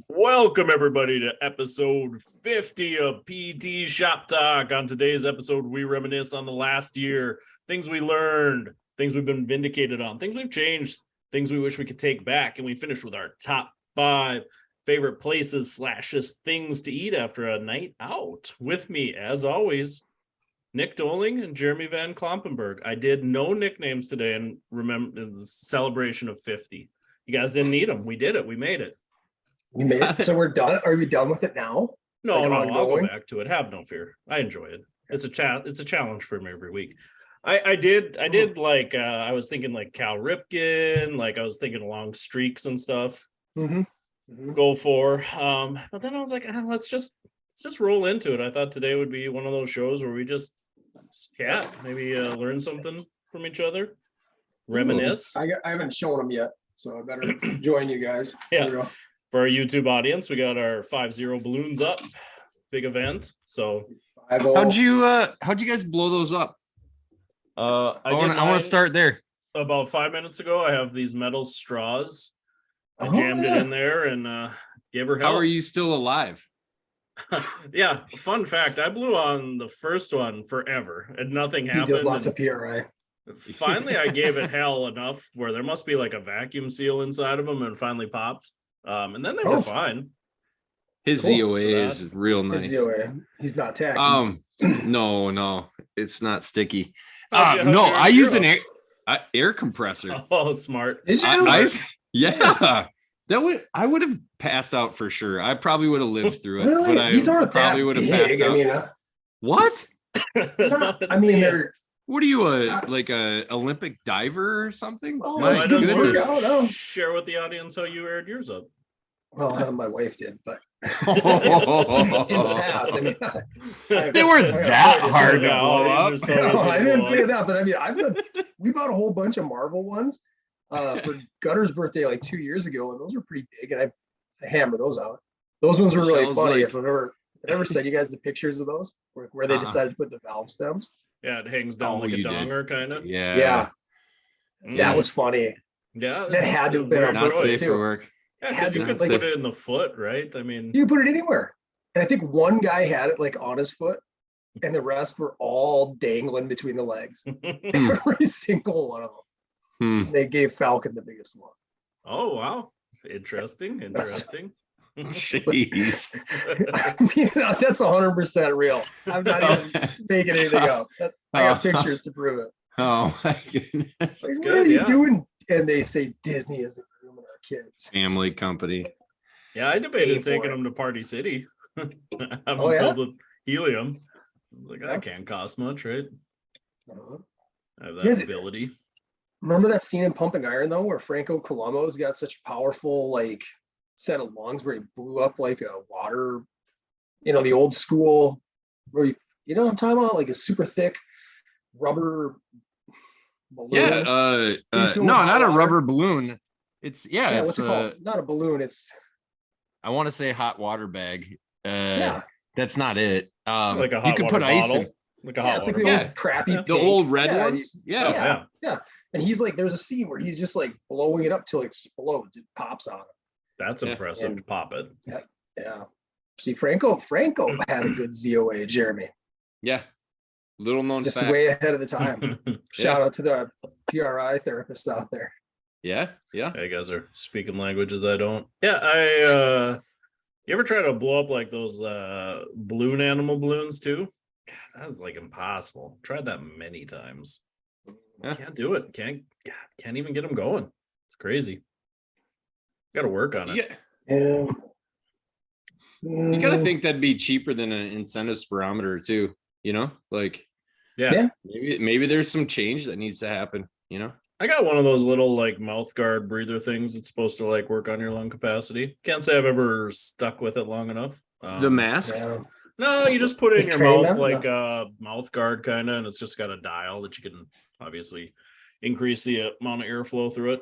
Welcome, everybody, to episode 50 of PT Shop Talk. On today's episode, we reminisce on the last year, things we learned, things we've been vindicated on, things we've changed, things we wish we could take back, and we finish with our top 5 favorite places / just things to eat after a night out. With me, as always, Nick Doling and Jeremy Van Klompenberg. I did no nicknames today and remember the celebration of 50. You guys didn't need them. We did it. We made it. We made it. So we're done. Are we done with it now? No, Like, I'll go ongoing? back to it. Have no fear. I enjoy it. It's a challenge for me every week. I did like I was thinking like Cal Ripken, like I was thinking long streaks and stuff. Go for. But then I was like, let's just roll into it. I thought today would be one of those shows where we just chat, maybe learn something from each other, reminisce. I haven't shown them yet, so I better join you guys. Yeah. For our YouTube audience, we got our 5-0 balloons up, big event. So how'd you guys blow those up? I want to start there. About 5 minutes ago. I have these metal straws. I jammed it in there and gave her help. How are you still alive? Yeah, fun fact, I blew on the first one forever and nothing happened. He does lots of PRI. Finally, I gave it hell enough where there must be like a vacuum seal inside of them and finally popped. And then they were fine. His Cool. ZOA is real nice. His ZOA. He's not tacky. No, it's not sticky. How'd No, you I hero? use an air compressor. Oh, smart. Is you? Yeah. I would have passed out for sure. I probably would have lived through it, Really? but I These aren't probably that would have big. passed out. I mean, What? I mean, they're. What are you, like a Olympic diver or something? Oh, My that's good work goodness. out. No. Share with the audience how you aired yours up. Well, my wife did, but in the past, I mean, They weren't that hard to Yeah, blow up. these are so No, easy I to didn't blow say up. that, but I mean, we bought a whole bunch of Marvel ones for Gunner's birthday like 2 years ago, and those were pretty big, and I hammered those out. Those ones were really Michelle's funny. like- If I've ever sent you guys the pictures of those, where they decided to put the valve stems. Yeah, it hangs down Oh, like a you did. donger, kind of. Yeah. That was funny. Yeah, That had to have been weird our Not choice. safe too. for work. Yeah, because you had could to, put like- it in the foot, right? I mean, You can put it anywhere, and I think one guy had it like on his foot, and the rest were all dangling between the legs. Every single one of them. They gave Falcon the biggest one. oh wow, interesting. Jeez. I mean, that's 100% real. I'm not even making anything up. I got pictures to prove it. Oh my goodness. Like, That's what good, are you yeah. doing? And they say Disney isn't grooming our kids. Family company. Yeah, I debated Pay for taking it. them to Party City. Have them Oh, yeah? filled with helium. Like Yeah. that can't cost much, right? Uh-huh. I have that Yes. ability. Remember that scene in Pumping Iron though, where Franco Colombo's got such a powerful like set of lungs where he blew up like a water, the old school where you know what I'm talking about, like a super thick rubber balloon. Yeah. You fill No, with hot not a water? rubber balloon. It's What's it called? Not a balloon. It's I want to say hot water bag. yeah. That's not it. Like a hot you could water put ice bottle. in Like a Yeah, hot it's like water the bottle. old crappy Yeah. the pink. old red Yeah, ones. Oh, Yeah. yeah. And he's like, there's a scene where he's just like blowing it up till it explodes. It pops on him. That's Yeah. impressive And- to pop it. Yeah. See, Franco had a good ZOA, Jeremy. Yeah. Little known Just fact. way ahead of the time. Shout out to the PRI therapist out there. Yeah. You guys are speaking languages I don't. Yeah, you ever try to blow up like those animal balloons too? God, that was like impossible. Tried that many times. Yeah. Can't do it. Can't even get them going. It's crazy. Got to work on it. Yeah. Yeah. You gotta think that'd be cheaper than an incentive spirometer too, like Yeah. maybe there's some change that needs to happen, I got one of those little like mouth guard breather things that's supposed to like work on your lung capacity. Can't say I've ever stuck with it long enough. The mask. Yeah. No, you just put it in your Train mouth that? like a mouth guard kind of, and it's just got a dial that you can obviously increase the amount of airflow through it.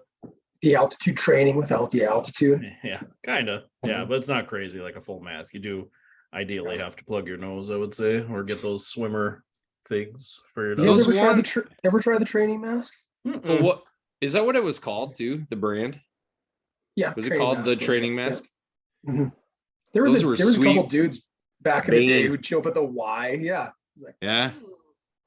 The altitude training without the altitude. Yeah, kind of. Yeah, but it's not crazy like a full mask. You do ideally have to plug your nose, I would say, or get those swimmer things for your You guys nose. Those ever try the training mask? Mm-mm. Well, what is that? What it was called too? The brand Yeah. was it training called the mask. training Yeah. mask? Mhm. There was Those a were there was a couple sweet. dudes back in the day Bane. who'd show up at the Y. Yeah. It's like, Yeah.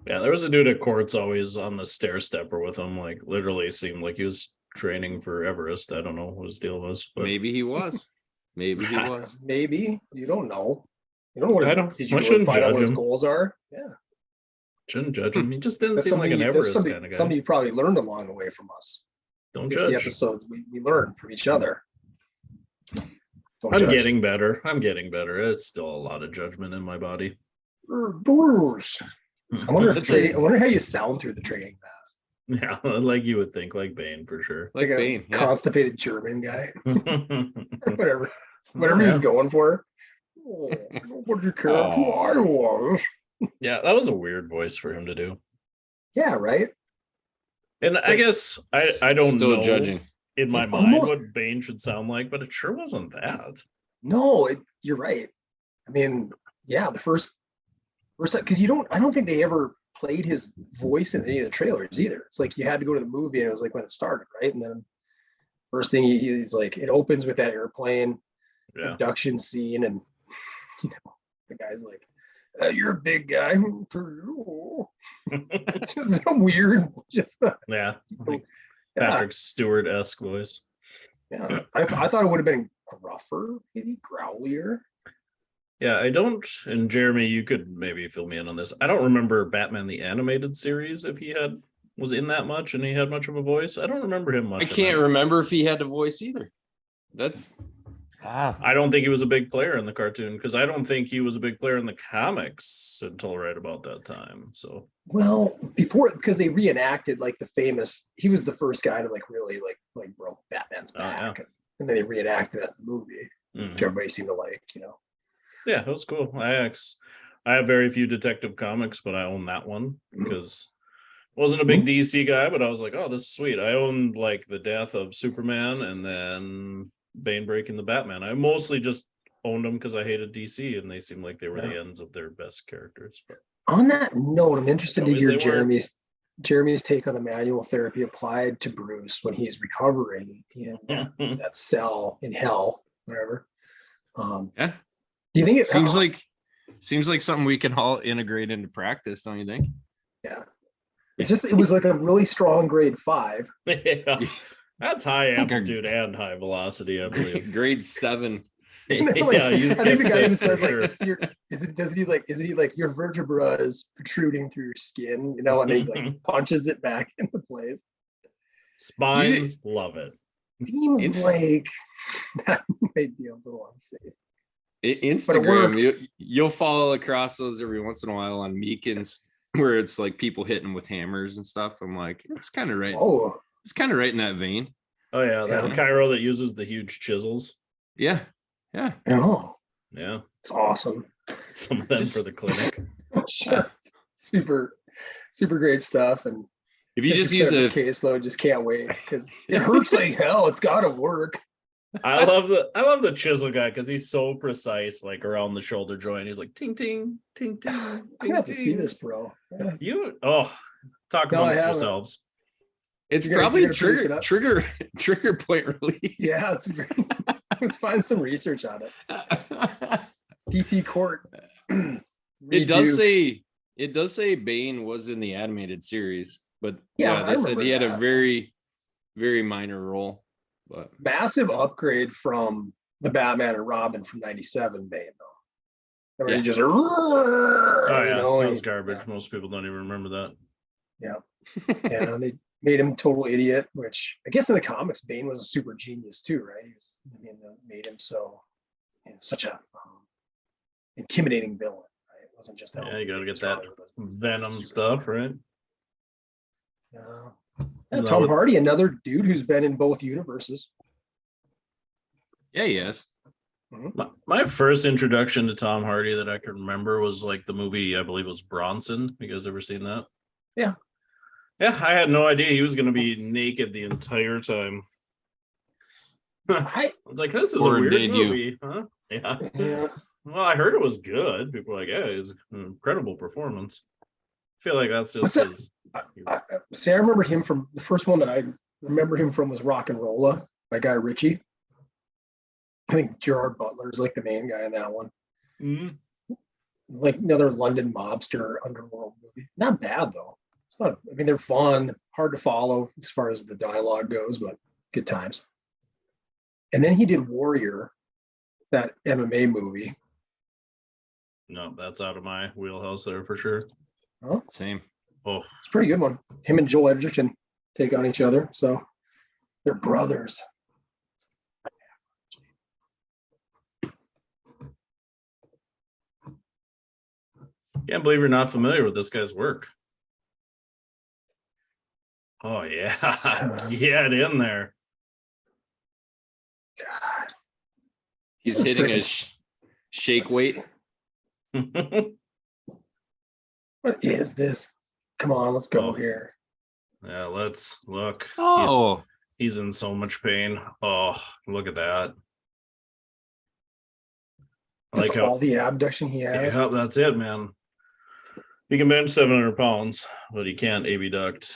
Yeah, there was a dude at courts always on the stair stepper with him, like literally seemed like he was training for Everest. I don't know what his deal was, but Maybe he was. Maybe he was. maybe you don't know. You don't know what I his, don't- did I you shouldn't find out what judge his him. goals are? Yeah. shouldn't judge him. He just didn't That's seem like something an that's Everest kind of guy. something you probably learned along the way from us. Don't 50 judge. episodes we learn from each other. Don't I'm judge. getting better. I'm getting better. It's still a lot of judgment in my body. Bruce. I wonder That's it. I wonder how you sound through the training mask. Yeah, like you would think, like Bane for sure. Like a Bane. Yeah. constipated German guy. yeah, Whatever he's going for. Oh, nobody cared who I was. that was a weird voice for him to do. Yeah, right. And I guess I don't Still know judging. in my It mind almost- what Bane should sound like, but it sure wasn't that. No, you're right. I mean, yeah, the first because I don't think they ever played his voice in any of the trailers either. It's like you had to go to the movie and it was like when it started, right? And then first thing he's like, it opens with that airplane Yeah. abduction scene, and you know, the guy's like, "You're a big guy." It's just so weird. Just Yeah. Like yeah, Patrick Stewart-esque voice. yeah. I thought it would have been gruffer, maybe growlier. Yeah, I don't, and Jeremy, you could maybe fill me in on this. I don't remember Batman the Animated Series if he was in that much and he had much of a voice. I don't remember him much. I in can't that. remember if he had a voice either. That I don't think he was a big player in the cartoon because I don't think he was a big player in the comics until right about that time. So Well, before because they reenacted like the famous, he was the first guy to like really like broke Batman's Oh, yeah. back, and then they reenacted that in the movie, mhm. which everybody seemed to like, you know. Yeah, it was cool. I have very few Detective Comics, but I own that one because I wasn't a big DC guy, but I was like, oh, this is sweet. I owned like the death of Superman and then Bane breaking the Batman. I mostly just owned them because I hated DC and they seemed like they were the ends of their best characters. But On that note, I'm interested to Always hear they were. Jeremy's take on the manual therapy applied to Bruce when he's recovering in that cell in hell, whatever. yeah. Do you think it Seems like something we can all integrate into practice, don't you think? Yeah. It was like a really strong grade 5. yeah, that's high Like a- amplitude and high velocity, I believe. Grade 7. yeah, you I think the guy skip even 6 for says sure. like, is he like your vertebra is protruding through your skin, you know, and then he like punches it back into place. Spines love it. Seems It's- like that might be a little unsafe. Instagram, worked. you'll follow across those every once in a while on Meekins, where it's like people hitting with hammers and stuff. I'm like, it's kind of right. Oh, It's kind of right in that vein. Oh yeah, that Yeah. Cairo that uses the huge chisels. Yeah. Yeah. oh, Yeah, it's awesome. some of them Just- for the clinic. super great stuff. And If you just 50% use of his a caseload, just can't wait because it hurts like hell. It's got to work. I love the chisel guy because he's so precise, like around the shoulder joint. He's like ting ting ting ting. I'm ting, gonna have to see ting. this, bro. Yeah. Talk No, I amongst haven't. yourselves. it's You're gonna probably produce it trigger up? trigger point release. Yeah, it's let's find some research on it. PT Court. It does say Bane was in the animated series, but Yeah, yeah, I they said he had remember a that. very, very minor role. But Massive upgrade from the Batman and Robin from '97 Bane, though. Where Yeah. he just, Oh yeah, you know, that was he- garbage. Most people don't even remember that. yeah, and they made him total idiot. Which I guess in the comics, Bane was a super genius too, right? They made him so such a intimidating villain. Right? It wasn't just Yeah, you gotta get it's that wrong, but Venom super stuff, smart. right? Yeah. No, Tom it- Hardy, another dude who's been in both universes. yeah, yes. My first introduction to Tom Hardy that I can remember was like the movie, I believe it was Bronson. You guys ever seen that? Yeah. Yeah, I had no idea he was going to be naked the entire time. I I was like, this is Or a weird did you? movie, huh? Yeah. yeah. Well, I heard it was good. People were like, yeah, it's an incredible performance. I feel like that's just What's that? his. See, I remember him from the first one that I remember him from was Rock and Rolla by Guy Ritchie. I think Gerard Butler's like the main guy in that one. Mhm. Like another London mobster underworld movie. Not bad though. It's not. I mean, they're fun, hard to follow as far as the dialogue goes, but good times. And then he did Warrior, that MMA movie. No, that's out of my wheelhouse there for sure. Oh, Same. Oh, it's a pretty good one. Him and Joel Edgerton take on each other, so they're brothers. can't believe you're not familiar with this guy's work. Oh yeah, get in there. God, He's This is hitting a freaking- shake let's weight. see. What is this? Come on, let's go Oh. here. Yeah, let's look. Oh, He's in so much pain. Oh, look at that. I That's like how all the abduction he has. yeah, that's it, man. He can bench 700 pounds, but he can't abduct.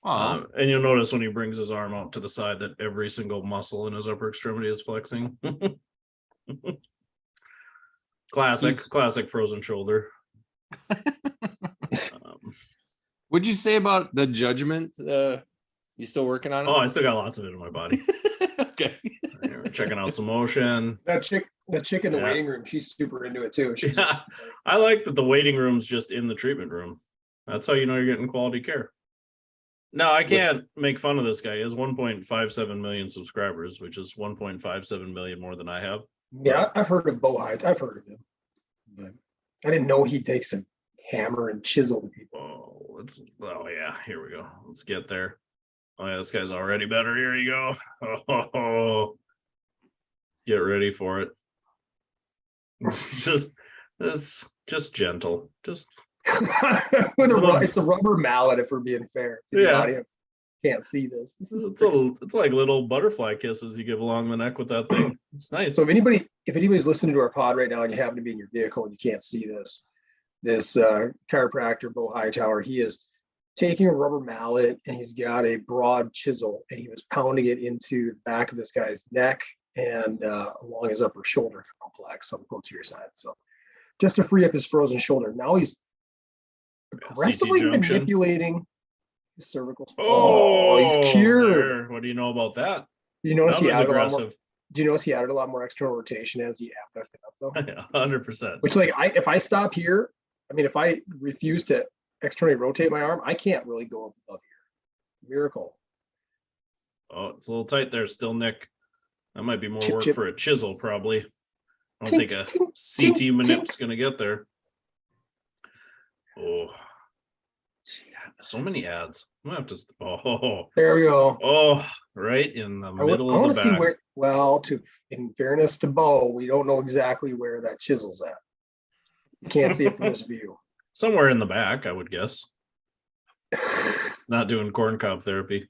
wow. And you'll notice when he brings his arm out to the side that every single muscle in his upper extremity is flexing. Classic frozen shoulder. What'd you say about the judgment? You still working on it? Oh, I still got lots of it in my body. Okay. We're checking out some motion. The chick in the Yeah. waiting room, she's super into it too. She's Yeah. just, I like that the waiting room's just in the treatment room. That's how you know you're getting quality care. No, I can't make fun of this guy. He has 1.57 million subscribers, which is 1.57 million more than I have. yeah, I've heard of Bo Heights. I've heard of him, but I didn't know he takes a hammer and chisel to people. Oh yeah, here we go. Let's get there. Oh yeah, this guy's already better. Here you go. Oh, get ready for it. It's just gentle. Just It's a rubber mallet, if we're being fair. To the Yeah. audience can't see this. This is it's like little butterfly kisses you give along the neck with that thing. It's nice. So if anybody's listening to our pod right now and you happen to be in your vehicle and you can't see this chiropractor Bo Hightower, he is taking a rubber mallet and he's got a broad chisel and he was pounding it into the back of this guy's neck and along his upper shoulder complex on the posterior side. So just to free up his frozen shoulder. Now he's aggressively junction. manipulating his cervical spine. Oh, He's cured. there. What do you know about that? You notice That he was added a lot more. aggressive. Do you notice he added a lot more external rotation as he abducted up though? 100%. Which if I stop here, I mean, if I refuse to externally rotate my arm, I can't really go above here. Miracle. Oh, it's a little tight there still, Nick. That might be more Chip, work chip. for a chisel, probably. I don't Tink, think a tink, CT tink, manip's gonna get there. Oh, yeah, so many ads. I'm gonna have to. There we go. Oh, right in the I middle want of to the see back. where. Well, in fairness to Bo, we don't know exactly where that chisel's at. You can't see it from this view. Somewhere in the back, I would guess. Not doing corn cob therapy.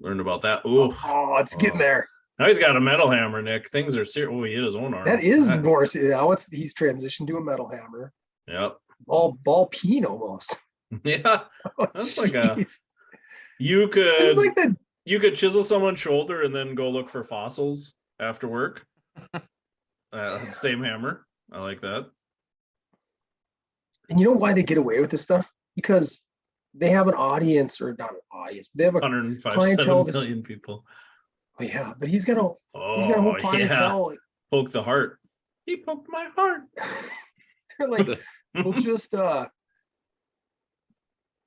Learned about that. Ooh, Oh, it's getting Oh. there. now he's got a metal hammer, Nick. Things are serious. Oh, he hit his own arm. That is more. Now he's transitioned to a metal hammer. Yep. Ball peen almost. Yeah. Oh, That's like a- jeez. You This is could like the you could chisel someone's shoulder and then go look for fossils after work. Same hammer. I like that. And you know why they get away with this stuff? Because they have an audience, or not an audience, but they have a 105 clientele 7 million people. oh, yeah, but he's got a whole Oh, yeah. clientele. Poke the heart. He poked my heart. They're like, we'll just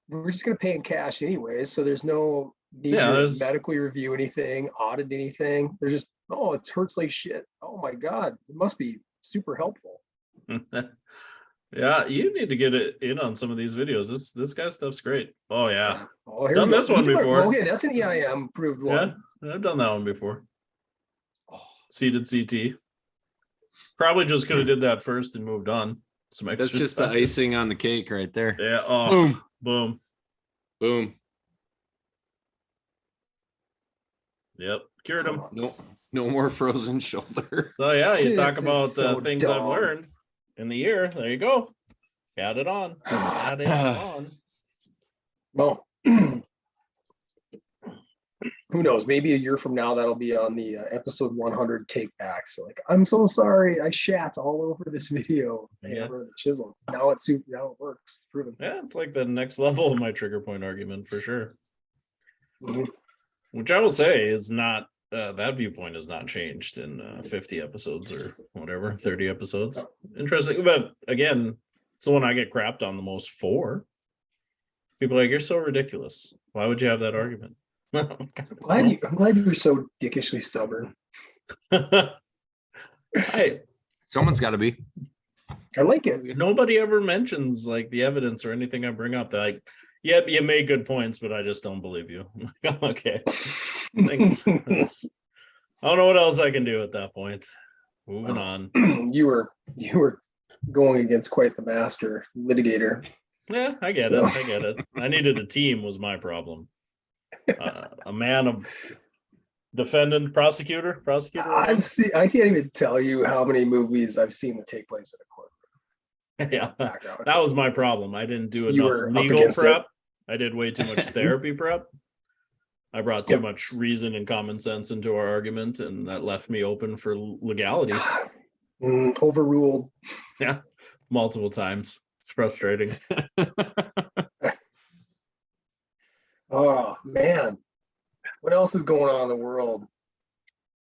we're just gonna pay in cash anyways. So there's no need Yeah, to there's- medically review anything, audit anything. There's just, oh, it hurts like shit. Oh my God, it must be super helpful. Yeah, you need to get it in on some of these videos. This guy's stuff's great. Oh yeah. Oh, here Done we go. this one before. Okay, that's an EIM approved one. Yeah, I've done that one before. Oh, Seated CT. Probably just could have did that first and moved on. Some extra That's just the stuff. icing on the cake right there. Yeah. Oh, Boom. boom. Boom. Yep. Cured him. No more frozen shoulder. So yeah, you This talk is about so things I've dumb. learned in the year. There you go. Add it on. Add it on. Well, who knows? Maybe a year from now, that'll be on the episode 100 take back. So like, I'm so sorry, I shat all over this video. Yeah. Hammer the chisel. Now it's super. Now it works. Proven. Yeah, it's like the next level of my trigger point argument for sure. Mhm. Which I will say is not that viewpoint has not changed in 50 episodes or whatever, 30 episodes. Interesting, but again, it's the one I get crapped on the most for. People are like, you're so ridiculous. Why would you have that argument? I'm glad you were so dickishly stubborn. Someone's got to be. I like it. Nobody ever mentions like the evidence or anything I bring up. They're like, yep, you made good points, but I just don't believe you. I'm like, oh, okay. Thanks. I don't know what else I can do at that point. Moving on. You were going against quite the master litigator. Yeah, I get it. I get it. I needed a team was my problem. A man of defendant, prosecutor. I can't even tell you how many movies I've seen that take place in a courtroom. Yeah, Background. that was my problem. I didn't do You enough were up legal against prep. I did way too much therapy prep. I brought too much reason and common sense into our argument, and that left me open for legality. Overruled. Yeah, multiple times. It's frustrating. Oh man, what else is going on in the world?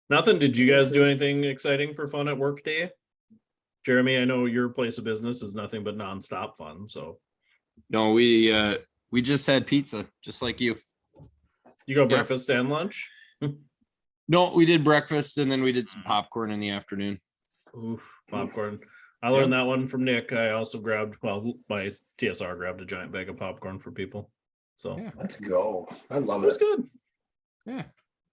Nothing. Did you guys do anything exciting for fun at work day? Jeremy, I know your place of business is nothing but nonstop fun. So No, we just had pizza, just like you. you go breakfast and lunch? No, we did breakfast and then we did some popcorn in the afternoon. Oof, popcorn. I learned that one from Nick. I also grabbed, well, my TSR grabbed a giant bag of popcorn for people. So Yeah. Let's go. I love it was it. good. Yeah.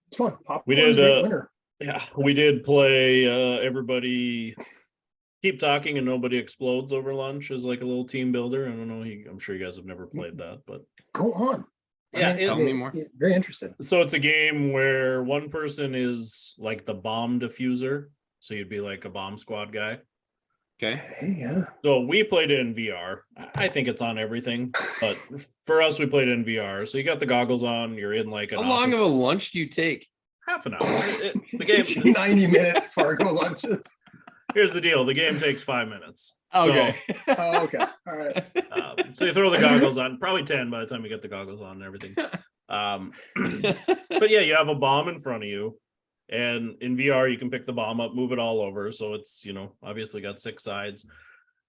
It's fun. We Popcorn's did, a great winner. Yeah, we did play everybody keep talking and nobody explodes over lunch as like a little team builder. I don't know. I'm sure you guys have never played that, but Go on. yeah, tell me more. Very interested. so it's a game where one person is like the bomb diffuser. So you'd be like a bomb squad guy. Okay. Hey, yeah. So we played it in VR. I think it's on everything, but for us, we played it in VR. So you got the goggles on. You're in like an How long office- of a lunch do you take? half an hour. The game 90-minute Fargo lunches. Here's the deal. The game takes 5 minutes. Okay. Oh, okay. All right. So you throw the goggles on, probably 10 by the time you get the goggles on and everything. But yeah, you have a bomb in front of you. And in VR, you can pick the bomb up, move it all over. So it's, obviously got 6 sides.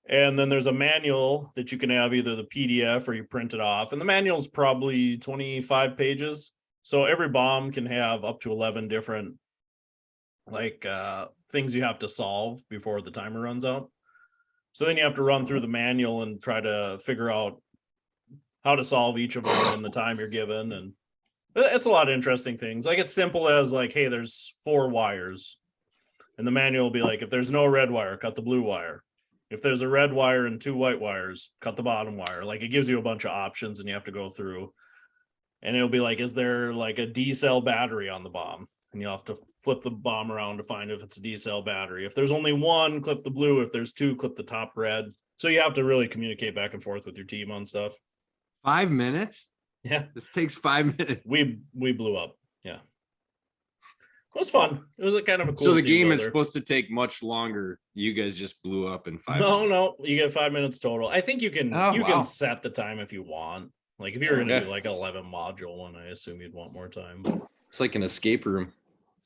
And then there's a manual that you can have either the PDF or you print it off. And the manual is probably 25 pages. So every bomb can have up to 11 different things you have to solve before the timer runs out. So then you have to run through the manual and try to figure out how to solve each of them in the time you're given. And it's a lot of interesting things. Like it's simple as like, hey, there's 4 wires. And the manual will be like, if there's no red wire, cut the blue wire. If there's a red wire and 2 white wires, cut the bottom wire. Like it gives you a bunch of options and you have to go through. And it'll be like, is there like a D cell battery on the bomb? And you'll have to flip the bomb around to find if it's a D cell battery. If there's only 1, clip the blue. If there's 2, clip the top red. So you have to really communicate back and forth with your team on stuff. 5 minutes? Yeah. This takes 5 minutes. We blew up. Yeah. It was fun. It was a kind of a cool So the team game is builder. supposed to take much longer. You guys just blew up in 5 No, minutes. no, you get 5 minutes total. I think you can Oh, wow. can set the time if you want. Like if you're gonna Okay. do like 11 module one, I assume you'd want more time. But It's like an escape room.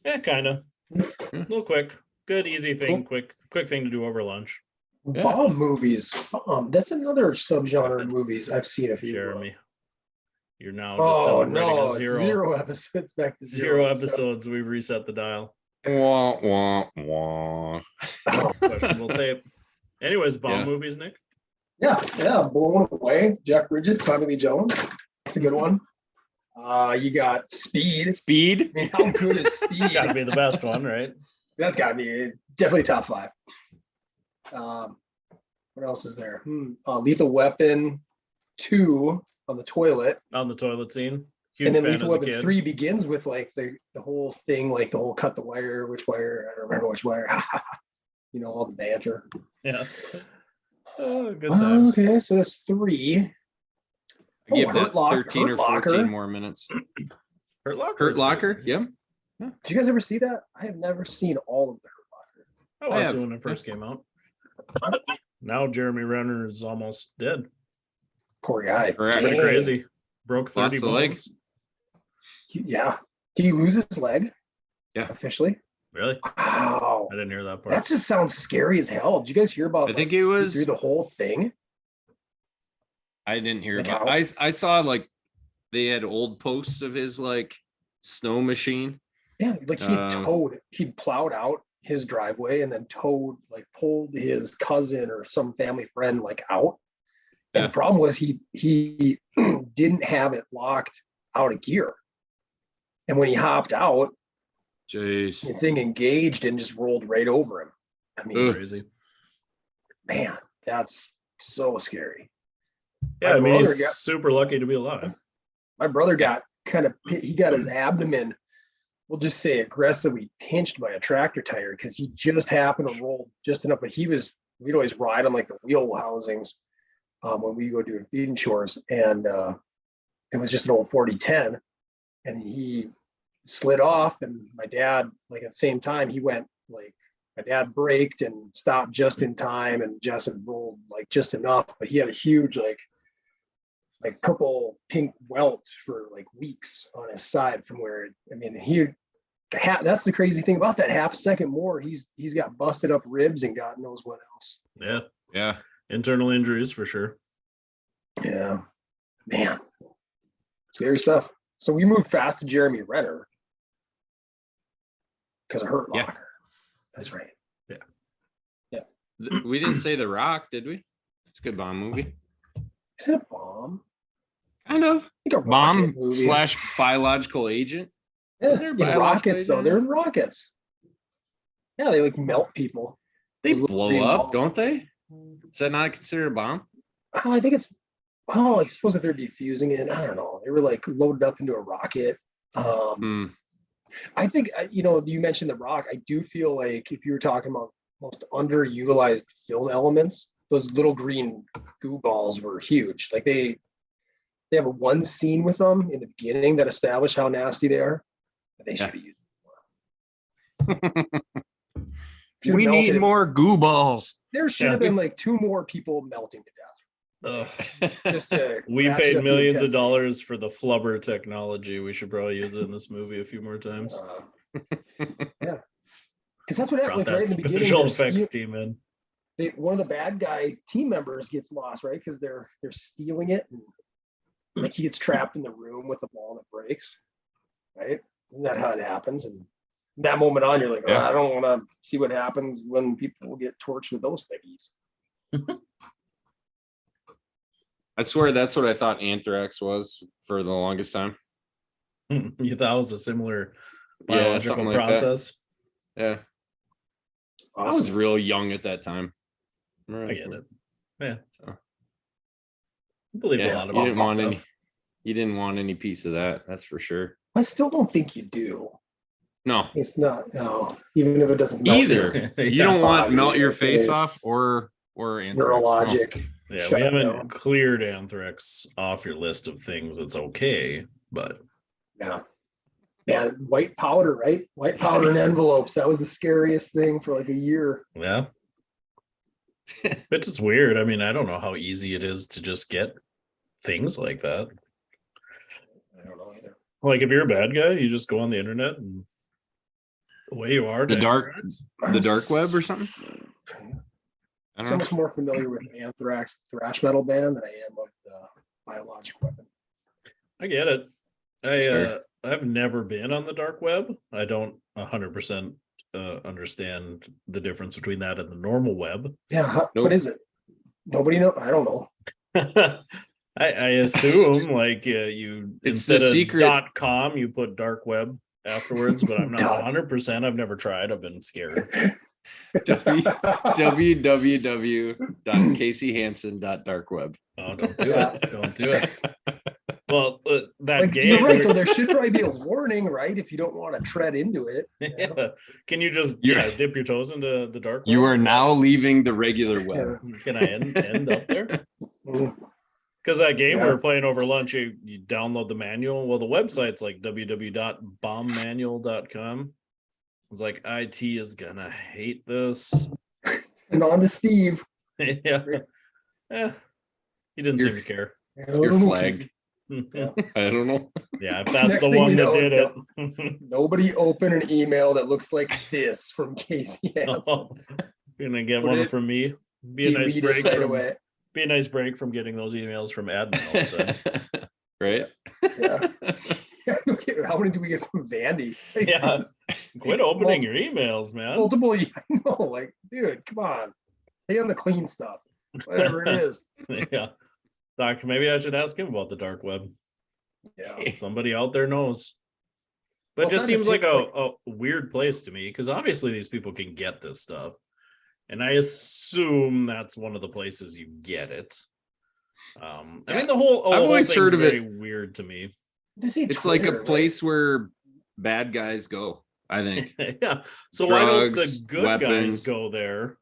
yeah, kind of. A little quick, good, easy thing, Cool. quick thing to do over lunch. Yeah. Bomb movies. That's another subgenre of movies I've seen a few. Jeremy, you're now just Oh celebrating no, a it's zero zero episodes back to zero episodes. We've reset the dial. Wah, wah, wah. Questionable tape. Anyways, bomb Yeah. movies, Nick. Yeah, Blown Away. Jeff Bridges, Tommy Lee Jones. That's a good one. You got Speed. Speed? I mean, how good is It's Speed? got to be the best one, right? That's got to be definitely top 5. What else is there? Lethal Weapon 2 on the toilet. On the toilet scene. Huge And then fan Lethal as a Weapon kid. 3 begins with like the whole thing, like the whole cut the wire, which wire, I don't remember which wire. All the banter. Yeah. Oh, good times. Okay, so that's 3. I give Hurt that Lock- 13 or Hurt 14 Locker. more minutes. Hurt Locker. Hurt is a good Locker. movie. Yep. Did you guys ever see that? I have never seen all of the Hurt Locker. I watched have. it when it first came out. Now Jeremy Renner is almost dead. Poor guy. Correct. Pretty Dang. crazy. Broke 30 Lost the leg. bones. Yeah. Did he lose his leg? Yeah. Officially? Really? Wow. I didn't hear that part. That just sounds scary as hell. Did you guys hear about I think it was. through the whole thing? I didn't hear Like about. how- I saw like they had old posts of his like snow machine. Yeah, like Um, he plowed out his driveway and then pulled his cousin or some family friend like out. And Yeah. the problem was he didn't have it locked out of gear. And when he hopped out, Jeez. the thing engaged and just rolled right over him. I mean, Ugh. Crazy. man, that's so scary. Yeah, I My mean, brother he's got- super lucky to be alive. My brother got he got his abdomen, we'll just say aggressively pinched by a tractor tire because he just happened to roll just enough. But we'd always ride on like the wheel housings when we go doing feeding chores. And it was just an old 4010. And he slid off. And my dad, like at the same time, my dad braked and stopped just in time. And Justin rolled like just enough. But he had a huge like purple pink welt for like weeks on his side from where that's the crazy thing about that half second more he's got busted up ribs and God knows what else. Yeah. Yeah. Internal injuries for sure. Yeah, man, scary stuff. So we moved fast to Jeremy Renner because of Hurt Yeah. Locker. That's right. We didn't say The Rock, did we? It's a good bomb movie. Is it a bomb? Kind of. I think a rocket Bomb movie. / biological agent. Yeah, Isn't there a in biological rockets though. agent? They're in rockets. Yeah, they like melt people. They Those little blow green up, balls. don't they? Is that not considered a bomb? Oh, I think it's. Oh, I suppose if they're defusing it, I don't know. They were like loaded up into a rocket. Hmm. I think you mentioned The Rock. I do feel like if you were talking about most underutilized film elements, those little green goo balls were huge. Like they have a one scene with them in the beginning that established how nasty they are. But they should have used Should've We need melted. more goo balls. There should have been like 2 more people melting to Ugh. death. Just to We ratchet paid up the millions of intensity. dollars for the flubber technology. We should probably use it in this movie a few more times. Yeah, because that's what happened Brought like, right that in the beginning. special they're effects steal- team in. one of the bad guy team members gets lost, right? Because they're stealing it, and like he gets trapped in the room with a ball that breaks, right? Isn't that how it happens? And that moment on, you're like, oh, Yeah. I don't want to see what happens when people get torched with those things. I swear that's what I thought anthrax was for the longest time. You thought it was a similar Yeah, biological something like that. process. Yeah. I was Awesome. real young at that time. I get it. Yeah. So. I believe a Yeah, lot you about didn't this want any. stuff. You didn't want any piece of that. That's for sure. I still don't think you do. No, It's not, no, even if it doesn't melt your either. Yeah. You don't want body, melt your it face is. off or anthrax. No. neurologic. Yeah, Shut we haven't down. cleared anthrax off your list of things that's okay, but Yeah. Yeah, white powder, right? White powder in envelopes. That was the scariest thing for like a year. yeah. It's just weird. I mean, I don't know how easy it is to just get things like that. I don't know either. Like if you're a bad guy, you just go on the internet and away you are. The to dark- anthrax. The dark web or something. I So don't know. much more familiar with Anthrax thrash metal band than I am with the biologic weapon. I get it. That's fair. I've never been on the dark web. I don't 100% understand the difference between that and the normal web. Yeah, Nope. what is it? Nobody know. I don't know. I assume like you It's the instead of secret- .com you put dark web afterwards, but I'm not Dot. 100%. I've never tried. I've been scared. www.caseyhansen.darkweb. Oh, don't do Yeah. it. Don't do it. Well, that Like, game. you're right, though. There should probably be a warning, right? If you don't want to tread into it. Yeah. Can you just You're- dip your toes into the dark You web? are Is that- now leaving the regular web. Can I end up there? Mm. Because that game we Yeah. were playing over lunch, you download the manual. Well, the website's like www.bombmanual.com. It's like IT is gonna hate this. And on to Steve. Yeah. Yeah. He didn't seem to care. You're flagged. Yeah. I don't know. Yeah, if that's Next the thing one we that know, did it. Nobody open an email that looks like this from Casey Hansen. You're gonna get Put one it- from me. Be a nice Delete it break right from away. be a nice break from getting those emails from admin all the time. Right? Yeah. Okay, how many do we get from Vandy? Like, Yeah. Quit opening your emails, man. multiple. I know, like, dude, come on, stay on the clean stuff, whatever it is. Yeah. Doc, maybe I should ask him about the dark web. Yeah. Somebody out there knows. But Well, it just it's not seems like just a weird place to me because obviously these people can get this stuff. And I assume that's one of the places you get it. I mean, the whole I've always thing's heard of very it. weird to me. They say It's like a Twitter, right? place where bad guys go, I think. Yeah. So why don't the Drugs, good guys weapons. go there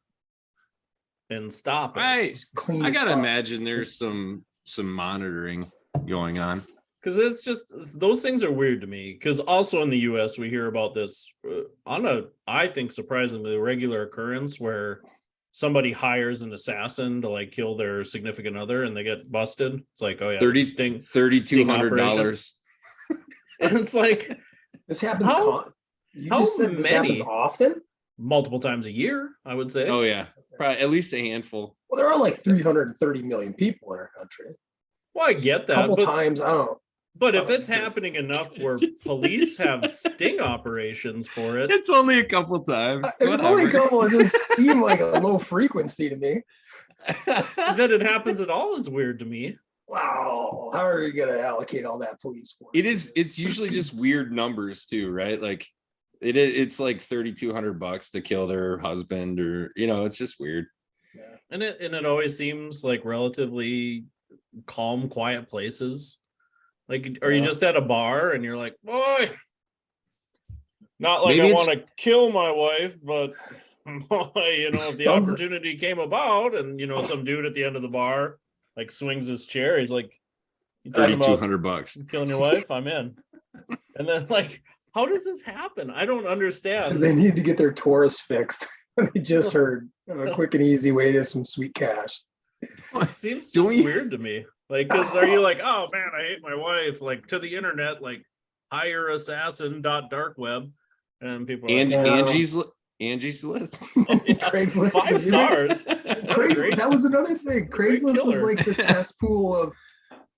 and stop it? I Clean I it gotta up. imagine there's some monitoring going on. Because it's just those things are weird to me. Because also in the U.S. we hear about this on a, I think, surprisingly regular occurrence where somebody hires an assassin to like kill their significant other and they get busted. It's like, oh yeah, $3,200. And it's like This happens. How- You how just said this happens many? often. multiple times a year, I would say. Oh yeah, probably at least a handful. Well, there are like 330 million people in our country. Well, I get A that, couple but, times, I don't know. but if Oh, it's yes. happening enough where police have sting operations for it, It's only a couple times. If it's only a whatever. couple, it just seemed like a low frequency to me. that it happens at all is weird to me. Wow, how are you gonna allocate all that police force? It is. It's usually just weird numbers too, right? Like it's like $3,200 to kill their husband, or it's just weird. And it always seems like relatively calm, quiet places. Like, are you Yeah. just at a bar and you're like, boy, not like Maybe I it's- want to kill my wife, but boy, if the Sounds- opportunity came about and some dude at the end of the bar like swings his chair, he's like, you talking about $3,200. killing your wife? I'm in. And then like, how does this happen? I don't understand. They need to get their Taurus fixed. They just heard of a quick and easy way to some sweet cash. It seems Don't just you- weird to me. Like, because are you like, oh man, I hate my wife? Like to the internet, like hire assassin.dark web, and people are like, Yeah. Angie's List. oh, yeah, Craigslist. 5 stars. Craigslist, that was another thing. Craigslist was killer. like the cesspool of,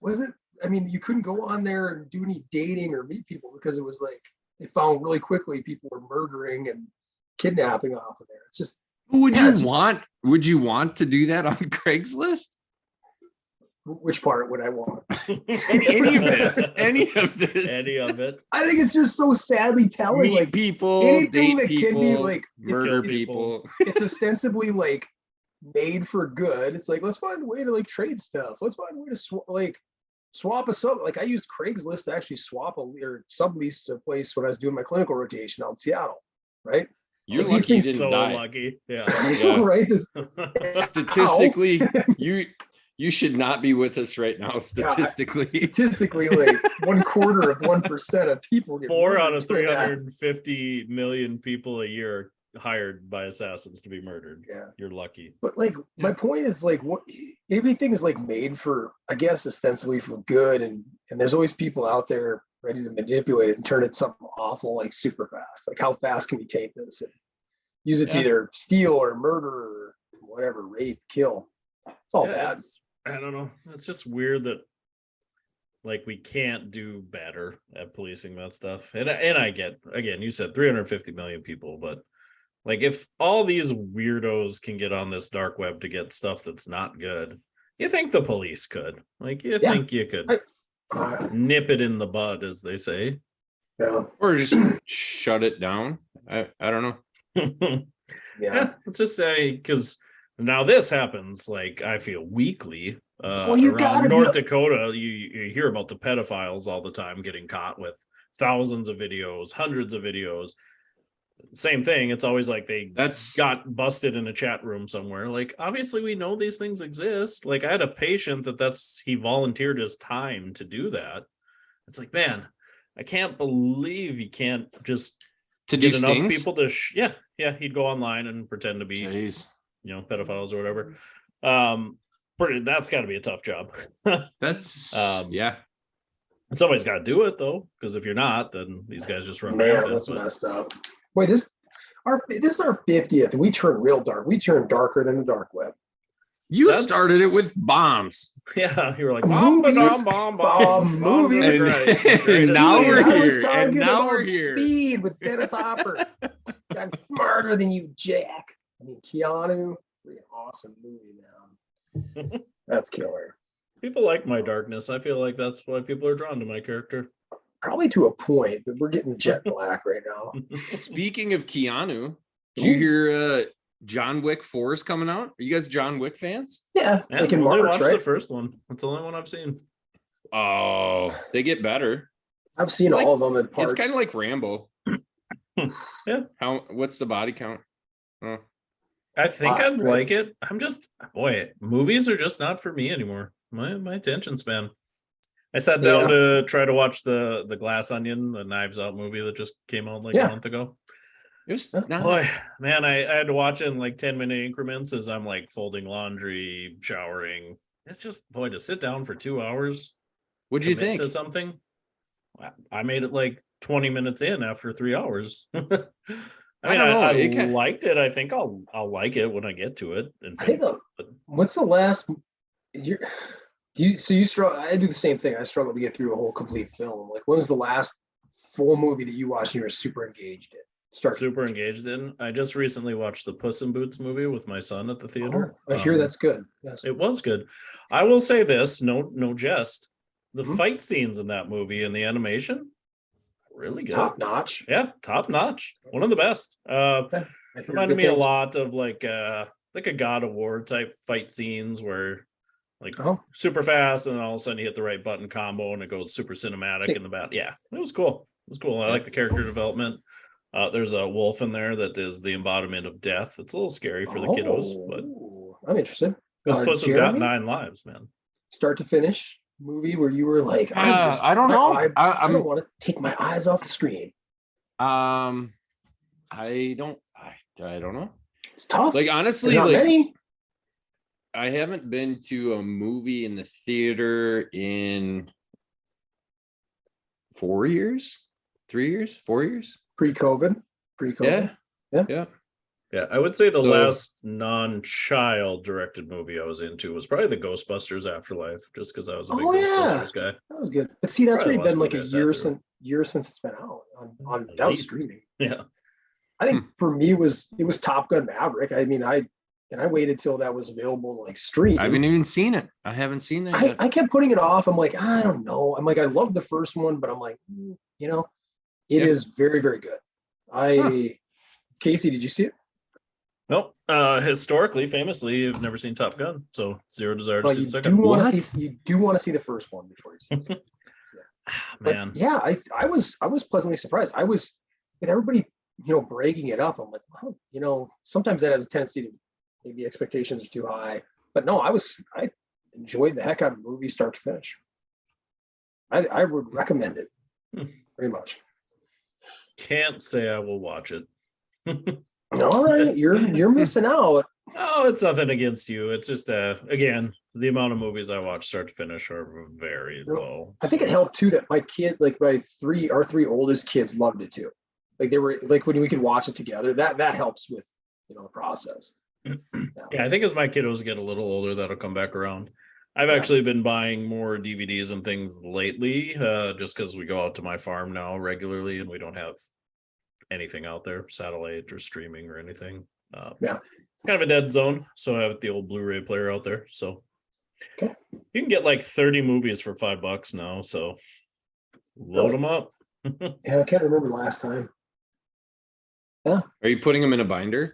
was it? I mean, you couldn't go on there and do any dating or meet people because it was like they found really quickly people were murdering and kidnapping off of there. It's just Would Yeah, you it's- want? Would you want to do that on Craigslist? which part would I want? Any of this? Any of this? Any of it. I think it's just so sadly telling. Meet Like people, anything date that can people, be, like, murder kill people. it's ostensibly like made for good. It's like, let's find a way to like trade stuff. Let's find a way to swap a sub. Like I used Craigslist to actually swap or sublease a place when I was doing my clinical rotation out in Seattle. Right. You're These lucky you things didn't So die. lucky. Yeah. Yeah. Right. This, Statistically, you should not be with us right now. Statistically, statistically, like 1/4 of people get 4 murdered out of for that. 350 million people a year are hired by assassins to be murdered. Yeah. You're lucky. But like my point is like what everything is like made for, I guess, ostensibly for good, and there's always people out there ready to manipulate it and turn it something awful like super fast. Like how fast can we take this and use it to Yeah. either steal or murder or whatever, rape, kill. It's all Yeah, bad. I don't know. It's just weird that like we can't do better at policing that stuff. And I get, again, you said 350 million people, but like if all these weirdos can get on this dark web to get stuff that's not good, you think the police could? Like you Yeah. think you could nip it in the bud, as they say? Yeah. or just shut it down. I don't know. Yeah. Yeah, it's just because now this happens like I feel weekly. Well, you Around gotta be- North Dakota, you hear about the pedophiles all the time getting caught with thousands of videos, hundreds of videos. same thing. It's always like they That's got busted in a chat room somewhere. Like, obviously we know these things exist. Like, I had a patient he volunteered his time to do that. It's like, man, I can't believe you can't just to do get enough stings. people to he'd go online and pretend to be Jeez. pedophiles or whatever. That's got to be a tough job. That's Yeah. Somebody's got to do it though, because if you're not, then these guys just run Man, rampant, that's but- messed up. Wait, this is our 50th, and we turned real dark. We turned darker than the dark web. You That's- started it with bombs. Yeah, you were like Movies, movies. And- Greatest now thing we're ever. I was here, talking and now about we're here. Speed with Dennis Hopper. I'm smarter than you, Jack. I mean, Keanu, pretty awesome movie, man. That's killer. People like my darkness. I feel like that's why people are drawn to my character. Probably to a point, but we're getting jet black right now. Speaking of Keanu, did you hear John Wick 4 is coming out? Are you guys John Wick fans? Yeah, Yeah, like in only March, watched right? the first one. That's the only one I've seen. Oh, they get better. I've seen It's like- all of them in parts. It's kind of like Rambo. Yeah. What's the body count? Oh, I think Wow, I'd right. like it. I'm just, boy, movies are just not for me anymore. My attention span. I sat down to try to watch the Glass Onion, the Knives Out movie that just came out like Yeah. a month ago. it was Huh? not- Boy, man, I had to watch it in like 10-minute increments as I'm like folding laundry, showering. It's just, boy, to sit down for 2 hours. What'd you commit think? to something? I made it like 20 minutes in after 3 hours. I mean, I don't know, I it can- liked it. I think I'll like it when I get to it. I think what's the last year? You struggle. I do the same thing. I struggle to get through a whole complete film. Like, when was the last full movie that you watched and you were super engaged in? Super engaged in. I just recently watched the Puss in Boots movie with my son at the theater. Oh, I hear Um, that's good. Yes. It was good. I will say this, no jest. The Mhm. fight scenes in that movie and the animation, really good. Top notch. Yeah, top notch. One of the best. I hear Reminded good me a things. lot of like a God of War type fight scenes where like Oh, super fast and then all of a sudden you hit the right button combo and it goes super cinematic Okay. in the bat. Yeah, it was cool. It was cool. I like the character development. There's a wolf in there that is the embodiment of death. It's a little scary for the kiddos, but I'm interested. because Puss has got Jeremy? 9 lives, man. Start to finish movie where you were like, I don't my know. eye- I I'm don't want to take my eyes off the screen. I don't know. It's tough. Like There's honestly, not like many. I haven't been to a movie in the theater in 4 years, 3 years, 4 years. Pre-COVID. Yeah. Yeah. Yeah. Yeah, I would say the So- last non-child directed movie I was into was probably the Ghostbusters Afterlife, just because I was a big Oh, yeah. Ghostbusters guy. That was good. But see, that's Probably already the been last like a movie I sat year through. since it's been out on At that was least. streaming. Yeah. I think for me it was Top Gun Maverick. I mean, I waited till that was available to like stream. I haven't even seen it. I haven't seen it I, yet. I kept putting it off. I'm like, I don't know. I'm like, I love the first one, but I'm like, it is Yeah. very, very good. Casey, did you see it? Nope. Historically, famously, you've never seen Top Gun, so zero desire to Well, see you the do second. want What? to see. You do want to see the first one before you see the second. But Man, yeah, I was pleasantly surprised. I was with everybody, breaking it up. I'm like, wow, sometimes that has a tendency to maybe expectations are too high. But no, I enjoyed the heck out of the movie start to finish. I would recommend it very much. can't say I will watch it. All right, you're missing out. Oh, it's nothing against you. It's just again, the amount of movies I watch start to finish are very low. I think it helped too that my kid, like our three oldest kids loved it too. Like they were like when we could watch it together, that helps with the process. Yeah, I think as my kiddos get a little older, that'll come back around. I've actually been buying more DVDs and things lately, just because we go out to my farm now regularly and we don't have anything out there, satellite or streaming or anything. Yeah. Kind of a dead zone. So I have the old Blu-ray player out there. So Okay. you can get like 30 movies for $5 now. So load Really? them up. Yeah, I can't remember the last time. Are you putting them in a binder?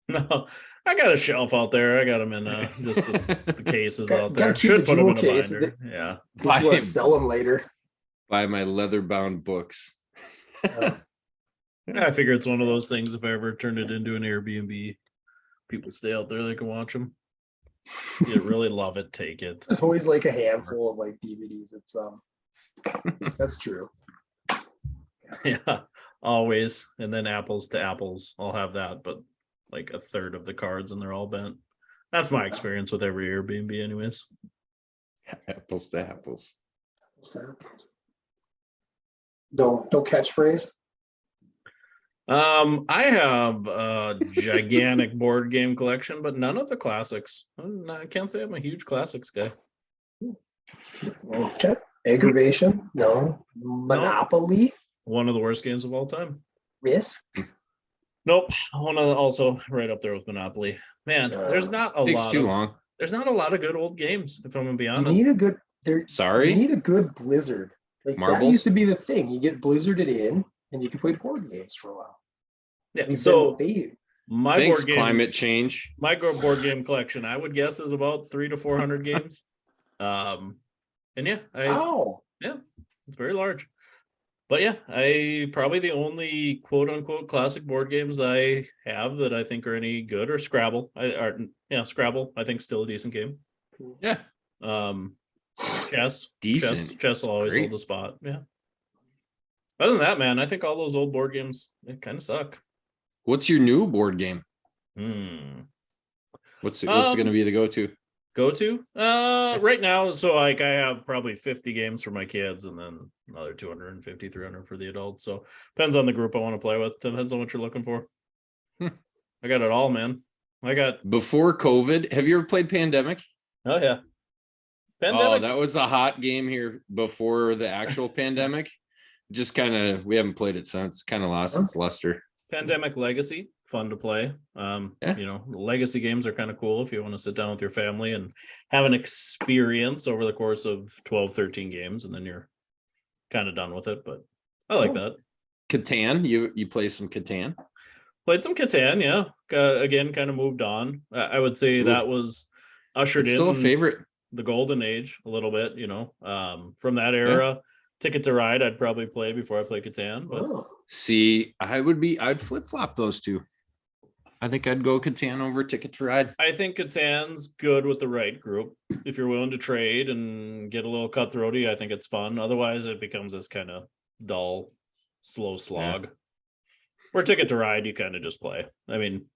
No, I got a shelf out there. I got them in just the cases Gotta- out there. gotta keep Should the put them in jewel a case. binder. Yeah. You want to sell them later. Buy my leather bound books. I figure it's one of those things. If I ever turn it into an Airbnb, people stay out there, they can watch them. You really love it, take it. There's always like a handful of like DVDs. It's that's true. Yeah, always. And then apples to apples, I'll have that, but like a third of the cards and they're all bent. That's my experience with every Airbnb, anyways. Apples to apples. Don't catchphrase. I have a gigantic board game collection, but none of the classics. I can't say I'm a huge classics guy. Okay. Aggravation? No. Monopoly? One of the worst games of all time. Risk? Nope. One of also right up there with Monopoly. Man, there's not a Takes lot too of long. there's not a lot of good old games, if I'm gonna be You honest. need a good You Sorry. need a good Blizzard. Like that Marbles? used to be the thing. You get Blizzarded in and you can play board games for a while. Yeah, We've so been my Thanks, board game climate change. my board game collection, I would guess, is about 300 to 400 games. And yeah, Wow. it's very large. But yeah, I probably the only quote unquote classic board games I have that I think are any good are Scrabble. Scrabble, I think still a decent game. Yeah. Chess. Decent. Chess will always Great. hold a spot. Yeah. Other than that, man, I think all those old board games, they kind of suck. What's your new board game? Um, What's going to be the go-to? Go to right now, so like I have probably 50 games for my kids and then another 250 300 for the adults, so depends on the group I want to play with, depends on what you're looking for. I got it all, man. I got Before COVID, have you ever played Pandemic? oh yeah, Oh, Pandemic. that was a hot game here before the actual pandemic. Just kind of, we haven't played it since. Kind of lost its luster. Pandemic Legacy, fun to play. Yeah. You know, legacy games are kind of cool if you want to sit down with your family and have an experience over the course of 12 13 games, and then you're kind of done with it. But I like that. Catan, you play some Catan? Played some Catan, yeah. Again, kind of moved on. I would say Ooh. that was ushered It's in still a favorite. the golden age a little bit, you know. From that era, Ticket to Ride I'd probably play before I play Catan. But See, I'd flip-flop those two. I think I'd go Catan over Ticket to Ride. I think Catan's good with the right group. If you're willing to trade and get a little cutthroaty, I think it's fun. Otherwise, it becomes this kind of dull, slow slog. Where Ticket to Ride, you kind of just play. I mean,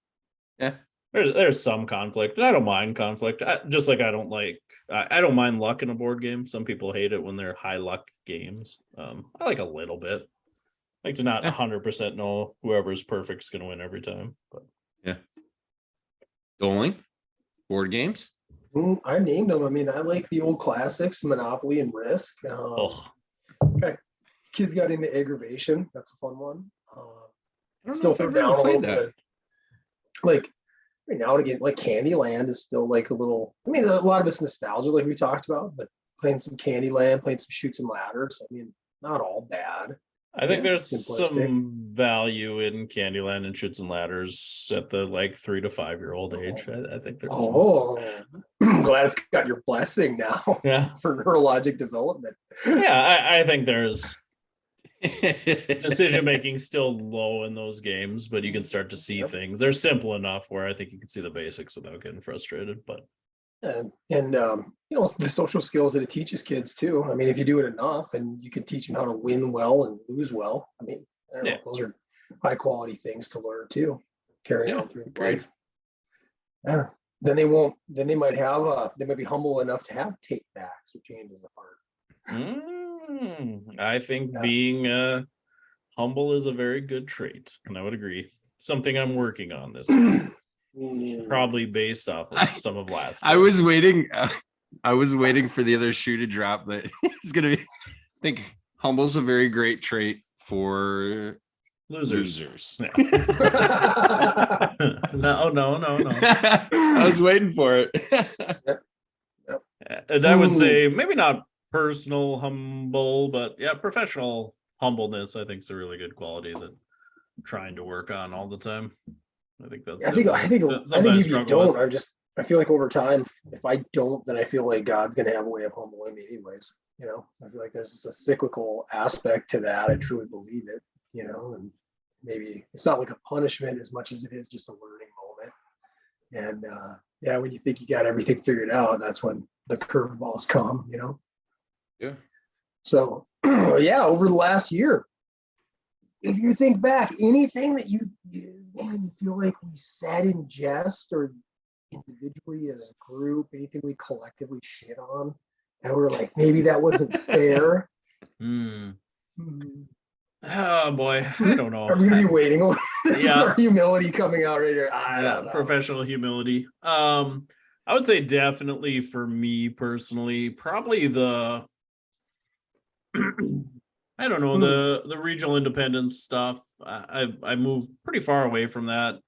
there's some conflict. And I don't mind conflict. Just like I don't mind luck in a board game. Some people hate it when they're high luck games. I like a little bit. I like to not 100% know whoever's perfect is going to win every time. But Doling, board games. I named them. I mean, I like the old classics, Monopoly and Risk. Kids got into Aggravation. That's a fun one. I don't Still know if throw I've down ever a little played that. bit. Like right now and again, like Candyland is still like a little. I mean, a lot of it's nostalgia, like we talked about, but playing some Candyland, playing some Shoots and Ladders. I mean, not all bad. I think there's simplistic. some value in Candyland and Shoots and Ladders at the like 3 to 5 year old age. I think there's I'm glad it's got your blessing now for neurologic development. I think there's decision making still low in those games, but you can start to see things. They're simple enough where I think you can see the basics without getting frustrated. But and you know, the social skills that it teaches kids too. I mean, if you do it enough and you can teach them how to win well and lose well, I mean, I don't know, those are high quality things to learn too, carry on through life. Yeah. Then they might be humble enough to have take backs or changes of heart. I think being humble is a very good trait, and I would agree. Something I'm working on this year. Probably based off of some of last year. I was waiting for the other shoe to drop, but it's gonna be. I think humble's a very great trait for losers. No. no. I was waiting for it. And I would say maybe not personal humble, but professional humbleness. I think is a really good quality that I'm trying to work on all the time. I think that's. I think if you don't, I feel like over time, if I don't, then I feel like God's going to have a way of humbling me anyways. You know, I feel like there's a cyclical aspect to that. I truly believe it, you know, and maybe it's not like a punishment as much as it is just a learning moment. And yeah, when you think you got everything figured out, that's when the curveballs come, you know? Yeah. So yeah, over the last year, if you think back, anything that man, you feel like we said in jest or individually as a group, anything we collectively shit on, and we're like, maybe that wasn't fair. Hmm. Hmm. Oh boy, I don't know. Are we gonna be waiting? This is Yeah. our humility coming out right here. I Yeah, don't know. professional humility. I would say definitely for me personally, probably the I don't know, the regional independence stuff. I moved pretty far away from that,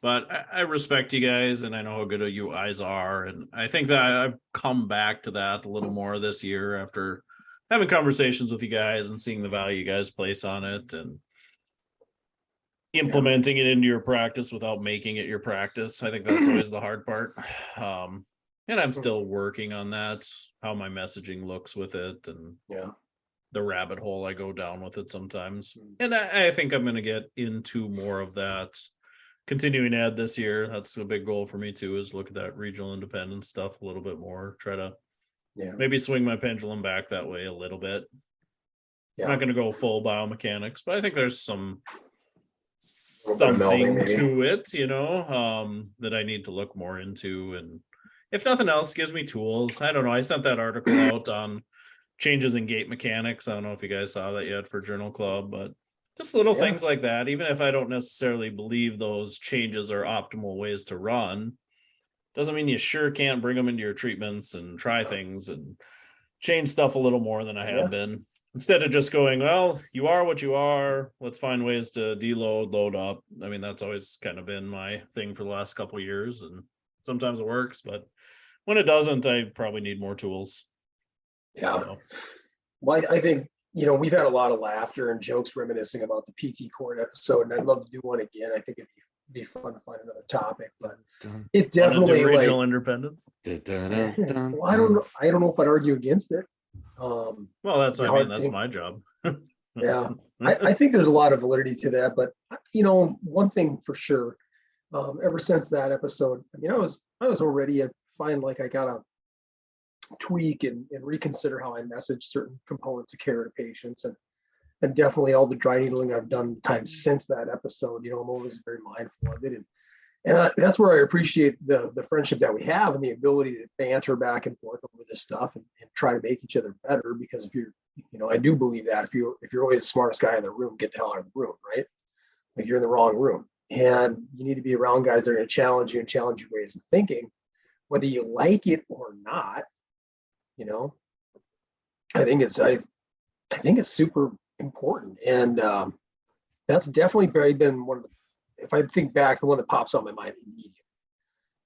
but I respect you guys and I know how good you guys are. And I think that I've come back to that a little more this year after having conversations with you guys and seeing the value you guys place on it and implementing it into your practice without making it your practice. I think that's always the hard part. And I'm still working on that, how my messaging looks with it and Yeah. the rabbit hole I go down with it sometimes. And I think I'm going to get into more of that continuing ed this year. That's a big goal for me too, is look at that regional independence stuff a little bit more, try to maybe swing my pendulum back that way a little bit. I'm not going to go full biomechanics, but I think there's something to it, you know, that I need to look more into. And if nothing else, gives me tools. I don't know. I sent that article out on changes in gate mechanics. I don't know if you guys saw that yet for Journal Club, but just little things like that. Even if I don't necessarily believe those changes are optimal ways to run, doesn't mean you sure can't bring them into your treatments and try things and change stuff a little more than I have been. Instead of just going, well, you are what you are. Let's find ways to deload, load up. I mean, that's always kind of been my thing for the last couple of years. And sometimes it works, but when it doesn't, I probably need more tools. Yeah. So. Well, I think, you know, we've had a lot of laughter and jokes reminiscing about the PT Court episode, and I'd love to do one again. I think it'd be fun to find another topic, but it definitely regional independence. Well, I don't know if I'd argue against it. Well, that's what I mean. That's my job. Yeah, I think there's a lot of validity to that, but you know, one thing for sure, ever since that episode, I mean, I was already find like I gotta tweak and reconsider how I message certain components of care to patients, and definitely all the dry needling I've done times since that episode. You know, I'm always very mindful of it, and that's where I appreciate the friendship that we have and the ability to banter back and forth over this stuff and try to make each other better. Because if you're, you know, I do believe that if you're always the smartest guy in the room, get the hell out of the room, right? Like you're in the wrong room, and you need to be around guys that are going to challenge you and challenge your ways of thinking, whether you like it or not. You know, I think it's super important, and that's definitely been one of the. If I think back, the one that pops on my mind immediately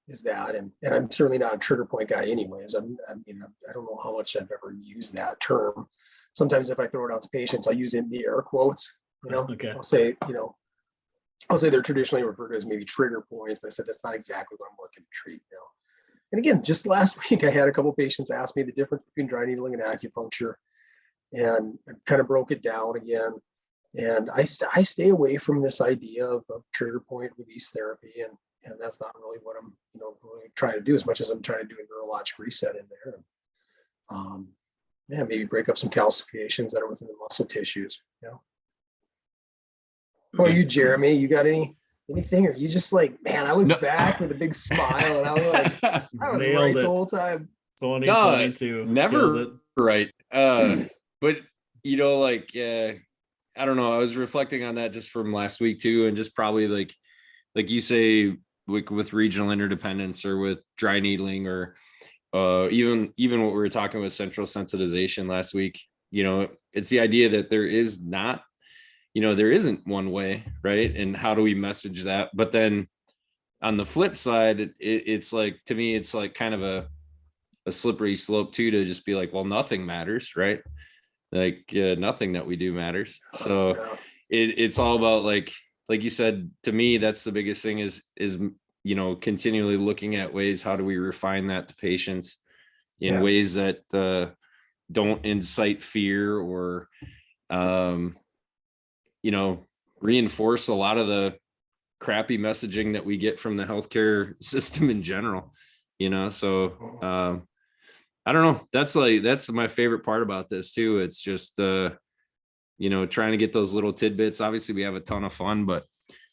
is that, and I'm certainly not a trigger point guy, anyways. I don't know how much I've ever used that term. Sometimes if I throw it out to patients, I'll use in the air quotes. You know, I'll say they're traditionally referred to as maybe trigger points, but I said that's not exactly what I'm looking to treat. You know, and again, just last week I had a couple of patients ask me the difference between dry needling and acupuncture, and I kind of broke it down again. And I stay away from this idea of trigger point release therapy, and that's not really what I'm, you know, really trying to do, as much as I'm trying to do a neurologic reset in there. Maybe break up some calcifications that are within the muscle tissues. You know. Well, you, Jeremy, you got anything, or you just like, man, I look back with a big smile and I was like, I was right the whole time. 2022. Never right. But you know, like I don't know. I was reflecting on that just from last week too, and just probably like you say, with regional interdependence or with dry needling, or even what we were talking with central sensitization last week. You know, it's the idea that there is not, you know, there isn't one way, right? And how do we message that? But then on the flip side, it's like, to me, it's like kind of a slippery slope too, to just be like, well, nothing matters, right? Like nothing that we do matters. So it's all about like you said, to me, that's the biggest thing is, you know, continually looking at ways, how do we refine that to patients in ways that don't incite fear or, you know, reinforce a lot of the crappy messaging that we get from the healthcare system in general, so I don't know, that's my favorite part about this too. It's just trying to get those little tidbits. Obviously we have a ton of fun, but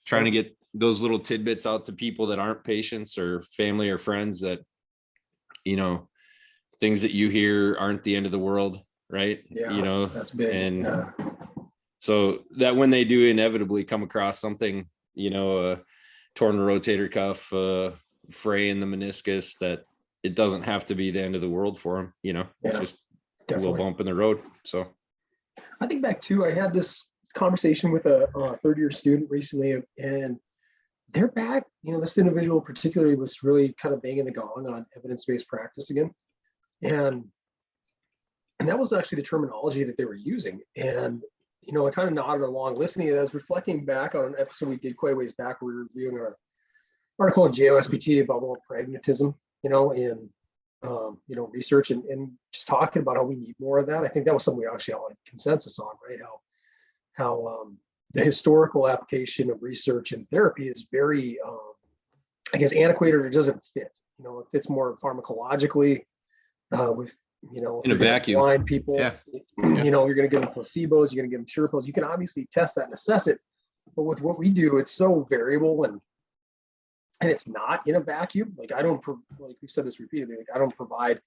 trying to get those little tidbits out to people that aren't patients or family or friends, that things that you hear aren't the end of the world, right? Yeah, that's big. and Yeah. so that when they do inevitably come across something, a torn rotator cuff, fray in the meniscus, that it doesn't have to be the end of the world for them. It's just a little Definitely. bump in the road. So I think back too, I had this conversation with a third-year student recently, and they're back, this individual particularly was really kind of banging the gong on evidence-based practice again. And that was actually the terminology that they were using. And, I kind of nodded along listening. And I was reflecting back on an episode we did quite a ways back. We were reviewing an article in JOSPT about pragmatism, in research and just talking about how we need more of that. I think that was something we actually all had consensus on, right? How the historical application of research and therapy is very, antiquated, or doesn't fit. It fits more pharmacologically with, in a vacuum. Blind people, Yeah. You're going to give them placebos, you're going to give them Sherpas. You can obviously test that and assess it, but with what we do, it's so variable and it's not in a vacuum. Like like we've said this repeatedly, like I don't provide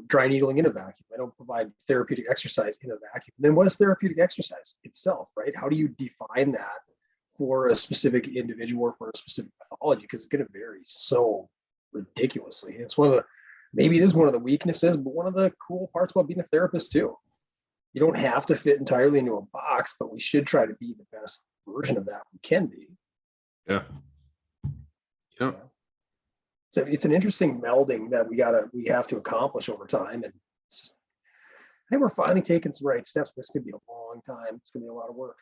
dry needling in a vacuum. I don't provide therapeutic exercise in a vacuum. Then what is therapeutic exercise itself, right? How do you define that for a specific individual or for a specific pathology? Because it's going to vary so ridiculously. It's maybe it is one of the weaknesses, but one of the cool parts about being a therapist too. You don't have to fit entirely into a box, but we should try to be the best version of that we can be. Yeah. So it's an interesting melding that we have to accomplish over time. And it's just, I think we're finally taking some right steps, but it's going to be a long time. It's going to be a lot of work.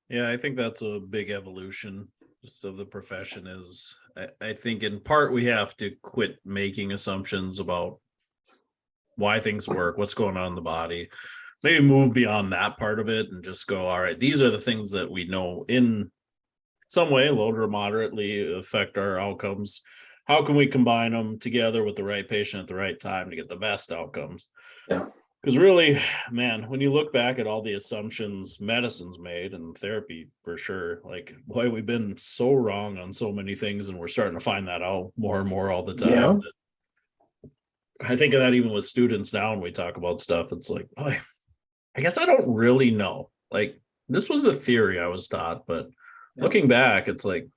Yeah, I think that's a big evolution just of the profession. Is I think in part we have to quit making assumptions about why things work, what's going on in the body, maybe move beyond that part of it and just go, all right, these are the things that we know in some way, low to moderately affect our outcomes. How can we combine them together with the right patient at the right time to get the best outcomes? Yeah. Because really, man, when you look back at all the assumptions medicine's made and therapy for sure, like, boy, we've been so wrong on so many things, and we're starting to find that out more and more all the time. Yeah. I think of that even with students now when we talk about stuff. It's like, boy, I guess I don't really know. Like, this was a theory I was taught, but looking back, it's like,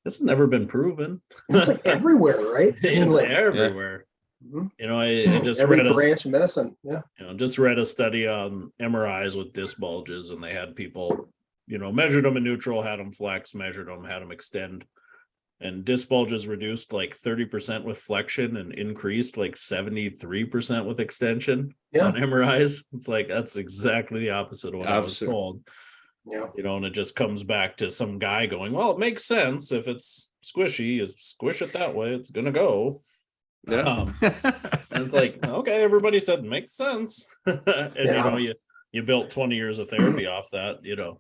this has never been proven. It's like everywhere, right? It's like everywhere. Mm-hmm. I just every read branch of medicine. Yeah. Just read a study on MRIs with disc bulges, and they had people, measured them in neutral, had them flex, measured them, had them extend, and disc bulges reduced like 30% with flexion and increased like 73% with extension on MRIs. It's like, that's exactly the opposite of what I was told. Yeah. And it just comes back to some guy going, well, it makes sense. If it's squishy, you squish it that way, it's gonna go. Yeah. And it's like, okay, everybody said makes sense. And you built 20 years of therapy off that, Yeah.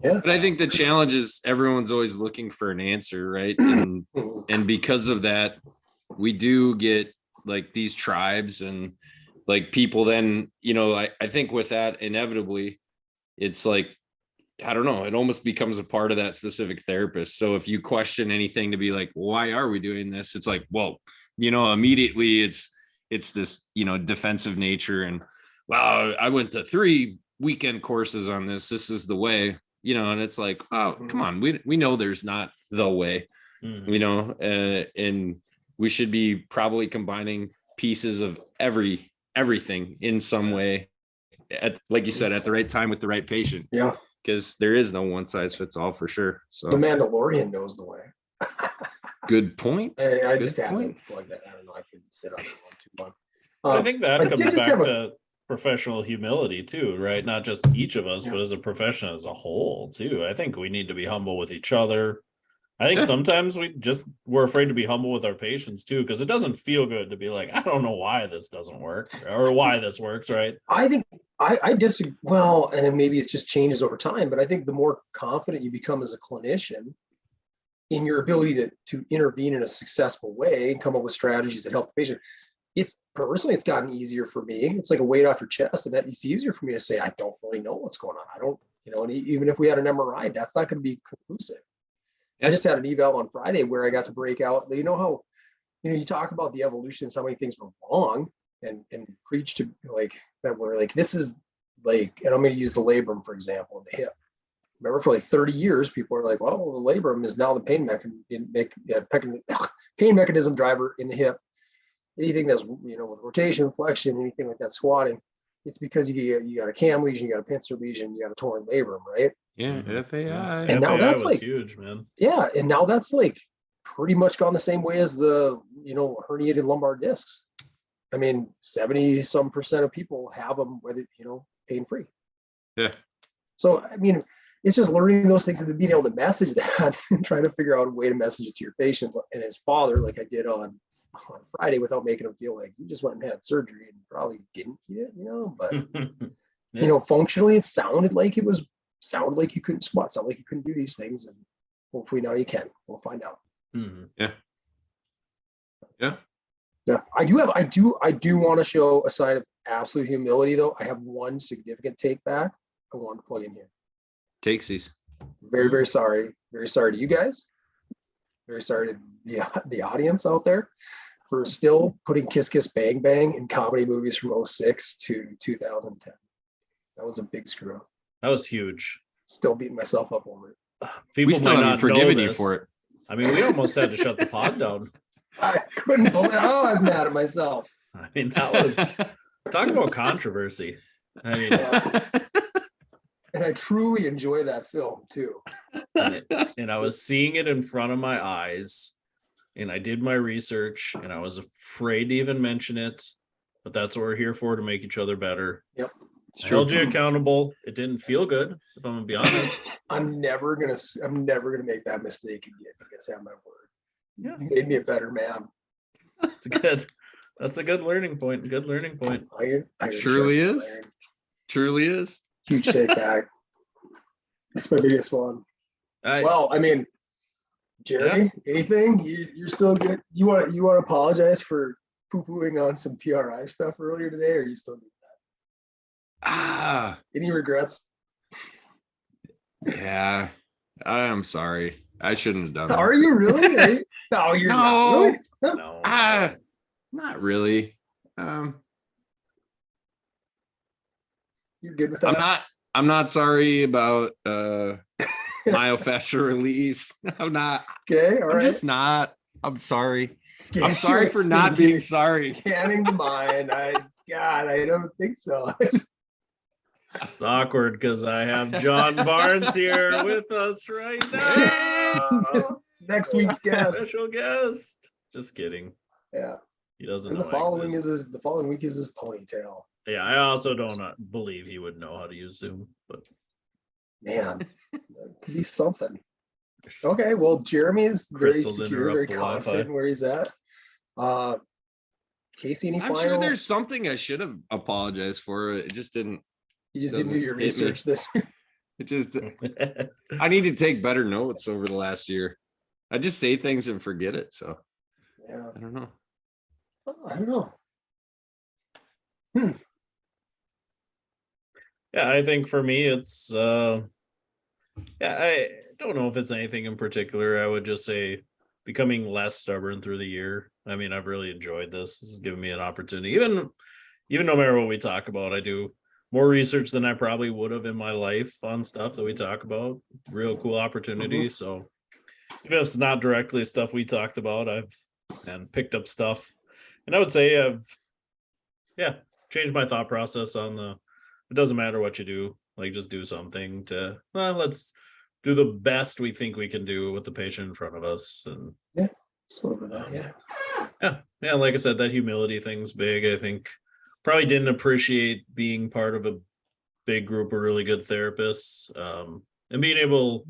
But I think the challenge is everyone's always looking for an answer, right? And because of that, we do get like these tribes and like people then, I think with that inevitably, it's like, I don't know, it almost becomes a part of that specific therapist. So if you question anything to be like, why are we doing this? It's like, well, immediately it's this, defensive nature. And wow, I went to 3 weekend courses on this. This is the way, and it's like, oh, come on. We know there's not the way, and we should be probably combining pieces of everything in some way like you said, at the right time with the right patient. Yeah. Because there is no one size fits all for sure. So The Mandalorian knows the way. good point. I just had to plug that. I don't know. I could sit on that one too long. I think that I comes did just back have to professional humility too, right? Not just each of us, but as a profession as a whole too. I think we need to be humble with each other. I think Yeah. sometimes we're afraid to be humble with our patients too, because it doesn't feel good to be like, I don't know why this doesn't work or why this works, right? I think I disagree. Well, and then maybe it just changes over time, but I think the more confident you become as a clinician in your ability to intervene in a successful way and come up with strategies that help the patient, it's personally, it's gotten easier for me. It's like a weight off your chest, and that it's easier for me to say, I don't really know what's going on. I don't, and even if we had an MRI, that's not going to be conclusive. I just had an eval on Friday where I got to break out. You know how, you talk about the evolution, so many things were wrong, and preach to like that were like, this is like, and I'm going to use the labrum, for example, in the hip. Remember, for like 30 years, people are like, well, the labrum is now the pain mechanism driver in the hip. Anything that's, with rotation, flexion, anything like that, squatting, it's because you got a cam lesion, you got a pincer lesion, you got a torn labrum, right? Yeah, Mhm. FAI. And now FAI that's was like, huge, man. yeah, and now that's like pretty much gone the same way as the, herniated lumbar discs. I mean, 70% of people have them, whether, pain free. Yeah. So, I mean, it's just learning those things and then being able to message that and trying to figure out a way to message it to your patient and his father, like I did on Friday, without making him feel like you just went and had surgery and probably didn't eat it, but Yeah. functionally it sounded like you couldn't squat, sounded like you couldn't do these things, and hopefully now you can. We'll find out. Mhm. Yeah. Yeah, I do want to show a sign of absolute humility, though. I have one significant take back I want to plug in here. Takesies. Very, very sorry. Very sorry to you guys. Very sorry to the audience out there for still putting Kiss Kiss Bang Bang in comedy movies from 06 to 2010. That was a big screw up. That was huge. Still beating myself up over it. People We still might haven't not forgiven know you this. for it. I mean, we almost had to shut the pod down. I couldn't believe I was mad at myself. I mean, that was talk about controversy. I mean, And I truly enjoy that film too. and I was seeing it in front of my eyes, and I did my research, and I was afraid to even mention it, but that's what we're here for, to make each other better. Yep. I held you accountable. It didn't feel good, if I'm gonna be honest. I'm never gonna make that mistake again. You guys have my word. Yeah. You made me a better man. That's a good learning point. Good learning point. Iron Surely sharpens is. iron. Truly is. Huge take back. That's my biggest one. I, Well, I mean, Jeremy, anything? You're still good. You want to apologize for poo-pooing on some PRI stuff earlier today, or are you still doing that? Any regrets? Yeah. I'm sorry. I shouldn't have done that. Are you really? No, you're not. Really? no. Not really. You're good with that? I'm not sorry about myofascial release. I'm not. Okay, all I'm right. just not. I'm sorry. I'm sorry for not being sorry. Scanning the mind. I don't think so. It's awkward because I have John Barnes here with us right now. Next week's guest. Special guest. Just kidding. Yeah. He doesn't And know. the following week is his ponytail. Yeah, I also don't believe he would know how to use Zoom, but Man, that could be something. Okay, well, Jeremy is very Crystals secure, interrupt very the confident Wi-Fi. in where he's at. Casey, any I'm final? sure there's something I should have apologized for. It just didn't. You just didn't do your doesn't hit me. research this week. It just. I need to take better notes over the last year. I just say things and forget it. So Yeah, I don't know. I don't know. Yeah, I think for me it's I don't know if it's anything in particular. I would just say becoming less stubborn through the year. I mean, I've really enjoyed this. This has given me an opportunity. Even no matter what we talk about, I do more research than I probably would have in my life on stuff that we talk about. Real cool opportunity. So even if it's not directly stuff we talked about, I've picked up stuff. And I would say I've changed my thought process on it doesn't matter what you do, like just do something to let's do the best we think we can do with the patient in front of us. And Sort of that, yeah, like I said, that humility thing's big. I think probably didn't appreciate being part of a big group of really good therapists, and being able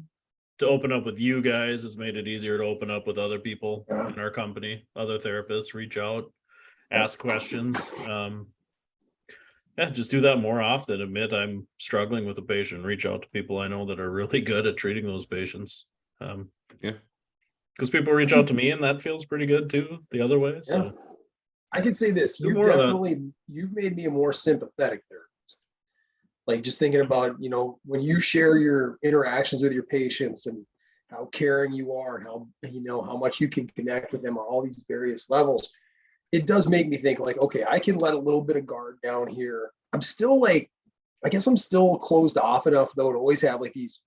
to open up with you guys has made it easier to open up with other people Yeah. in our company, other therapists, reach out, ask questions. Yeah, just do that more often. Admit I'm struggling with a patient, reach out to people I know that are really good at treating those patients. Yeah. Because people reach out to me and that feels pretty good too, the other way. So Yeah. I can say this, Do you more of that. definitely, you've made me a more sympathetic therapist. Like just thinking about, when you share your interactions with your patients and how caring you are, and how much you can connect with them on all these various levels, it does make me think like, okay, I can let a little bit of guard down here. I'm still like, I guess I'm still closed off enough though to always have like these,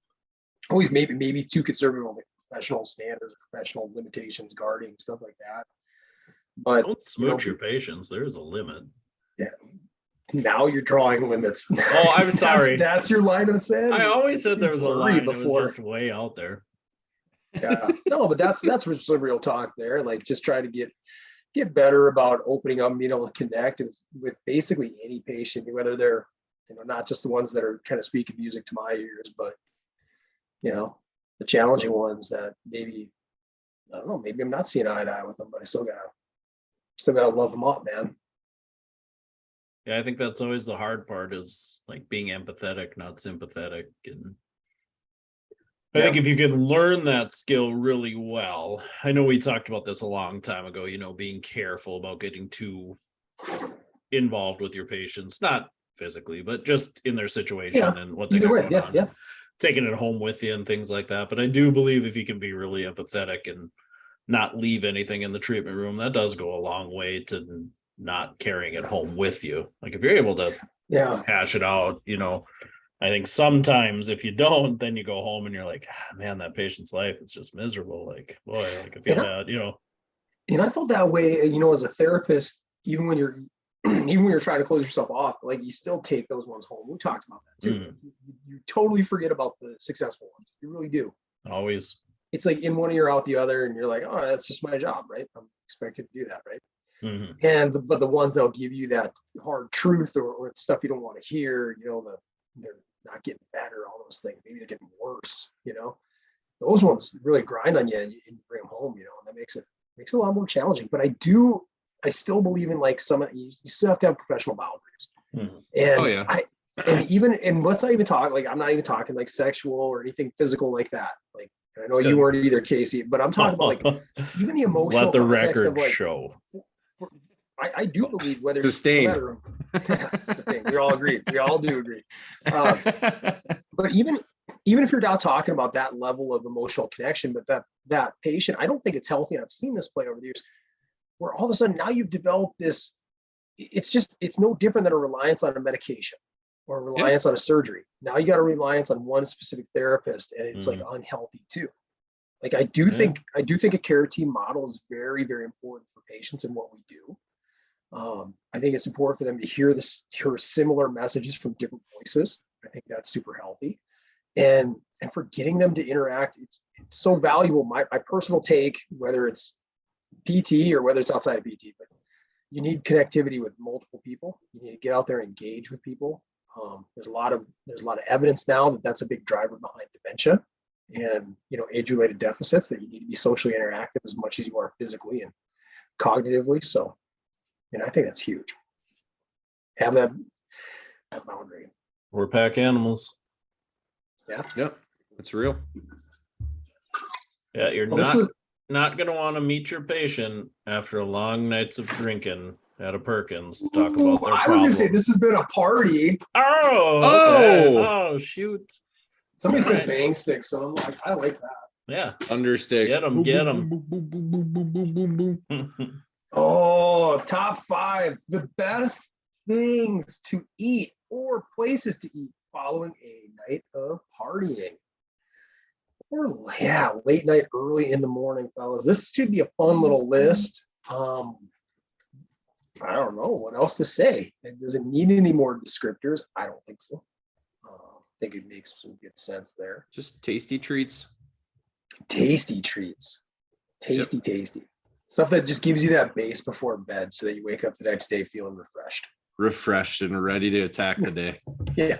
always maybe too conservative on like professional standards, professional limitations, guarding, stuff like that. But don't smooch your patients. There's a limit. now you're drawing limits. Oh, I'm sorry. That's your line of the sand. I always said there was a Blurry line. It before. was just way out there. Yeah, no, but that's some real talk there. Like just try to get better about opening up, connect with basically any patient, whether they're, not just the ones that are kind of speaking music to my ears, but the challenging ones that maybe, I don't know, maybe I'm not seeing eye to eye with them, but I still gotta love them up, man. Yeah, I think that's always the hard part is like being empathetic, not sympathetic. And I think if you can learn that skill really well, I know we talked about this a long time ago, being careful about getting too involved with your patients, not physically, but just in their situation and what they Either got way, going on. yeah. Taking it home with you and things like that. But I do believe if you can be really empathetic and not leave anything in the treatment room, that does go a long way to not carrying it home with you. Like if you're able to hash it out, I think sometimes if you don't, then you go home and you're like, man, that patient's life is just miserable. Like, boy, like I feel bad, And I felt that way, as a therapist, even when you're trying to close yourself off, like you still take those ones home. We talked about that too. You totally forget about the successful ones. You really do. Always. It's like in one ear out the other, and you're like, oh, that's just my job, right? I'm expected to do that, right? But the ones that'll give you that hard truth or stuff you don't want to hear, they're not getting better, all those things. Maybe they're getting worse, those ones really grind on you and you bring them home, and that makes it a lot more challenging. But I still believe in like you still have to have professional boundaries. And let's not even talk, like, I'm not even talking like sexual or anything physical like that. Like, I know you weren't either, Casey, but I'm talking about like even the emotional Let the context record of like, show. I do believe whether Sustained. Sustained. We all agree. We all do agree. But even if you're not talking about that level of emotional connection, but that patient, I don't think it's healthy. And I've seen this play over the years where all of a sudden now you've developed this, it's no different than a reliance on a medication or a reliance on a surgery. Now you got a reliance on one specific therapist, and it's like unhealthy too. Like I do think a care team model is very, very important for patients and what we do. I think it's important for them to hear similar messages from different voices. I think that's super healthy. And for getting them to interact, it's so valuable. My personal take, whether it's PT or whether it's outside of PT, but you need connectivity with multiple people. You need to get out there and engage with people. There's a lot of evidence now that that's a big driver behind dementia and age-related deficits, that you need to be socially interactive as much as you are physically and cognitively. So, I think that's huge. Have that boundary. We're pack animals. Yeah, that's real. Yeah, you're not going to want to meet your patient after long nights of drinking at a Perkins to talk about their problems. I was going to say, this has been a party. Oh, shoot. Somebody said bang stick, so I'm like, I like that. Yeah. Thunder sticks. Get them. Oh, top 5, the best things to eat or places to eat following a night of partying. Or late night, early in the morning, fellas. This should be a fun little list. I don't know what else to say. Does it need any more descriptors? I don't think so. I think it makes some good sense there. Just tasty treats. Tasty treats. Tasty. Stuff that just gives you that base before bed so that you wake up the next day feeling refreshed. Refreshed and ready to attack the day. Yeah.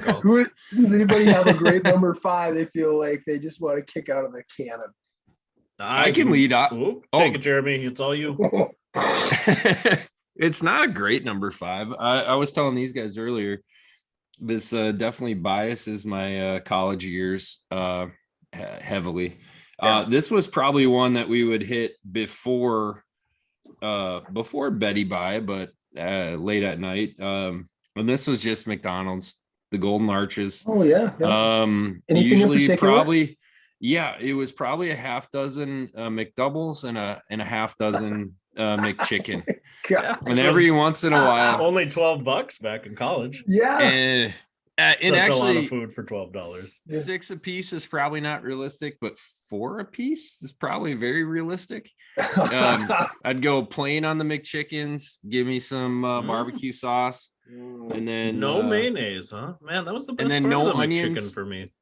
call. Does anybody have a great number 5 they feel like they just want to kick out of the cannon? I can lead up. Take it, Jeremy. It's all you. It's not a great number 5. I was telling these guys earlier, this definitely biases my college years heavily. This was probably one that we would hit before Betty Bye, but late at night. And this was just McDonald's, the Golden Arches. Oh yeah. Anything usually probably, it was probably a half dozen McDoubles and a half dozen McChicken. And every once in a while, only $12 back in college. Yeah. And Actually, a lot actually, of food for $12. 6 a piece is probably not realistic, but 4 a piece is probably very realistic. I'd go plain on the McChickens, give me some barbecue sauce, and then no mayonnaise, huh? Man, that was the best then part no of the onions. McChicken for me.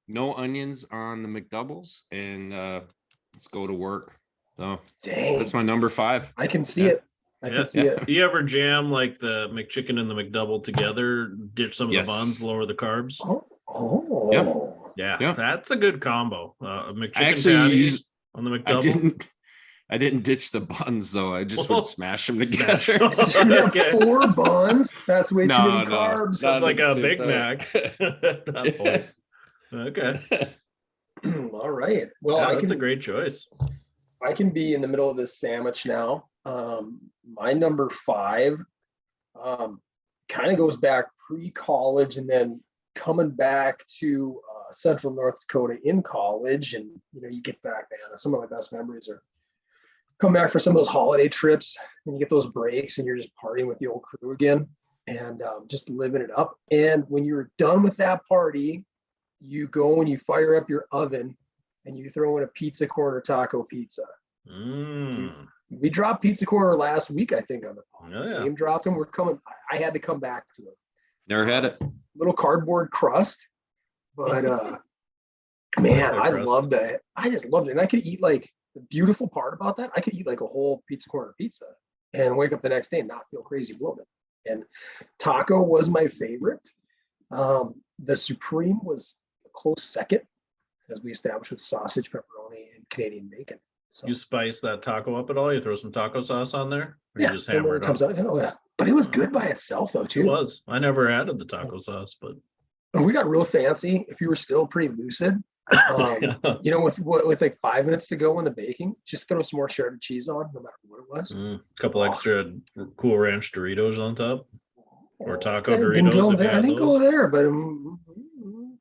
No onions on the McDoubles, and let's go to work. So Dang. that's my number 5. I can see it. I can see it. You ever jam like the McChicken and the McDouble together, ditch some of the buns, lower the carbs? Oh. Yeah, that's a good combo. McChicken patty on the McDouble. I didn't ditch the buns though. I just would smash them together. Okay. 4 buns. That's way too many carbs. That's like a Big Mac at that point. Okay. All right. Well, that's a great choice. I can be in the middle of this sandwich now. My number 5 kind of goes back pre-college and then coming back to Central North Dakota in college. And, you get back, man, some of my best memories are come back for some of those holiday trips and you get those breaks and you're just partying with the old crew again and just living it up. And when you're done with that party, you go and you fire up your oven and you throw in a pizza corner taco pizza. We dropped Pizza Corner last week, I think, on the pod. Name dropped them. We're coming. I had to come back to it. Never had it. Little cardboard crust, but man, I loved it. I just loved it. And I could eat the beautiful part about that. I could eat a whole Pizza Corner pizza and wake up the next day and not feel crazy bloated. And taco was my favorite. The Supreme was a close second, as we established with sausage, pepperoni, and Canadian bacon. So, you spice that taco up at all? You throw some taco sauce on there? Or you just hammer it comes out. Oh, yeah. But it was good by itself, though, too. It was. I never added the taco sauce, but we got real fancy. If you were still pretty lucid, with 5 minutes to go in the baking, just throw some more shredded cheese on, no matter what it was. A couple extra Cool Ranch Doritos on top, or taco Doritos. I didn't go there, but a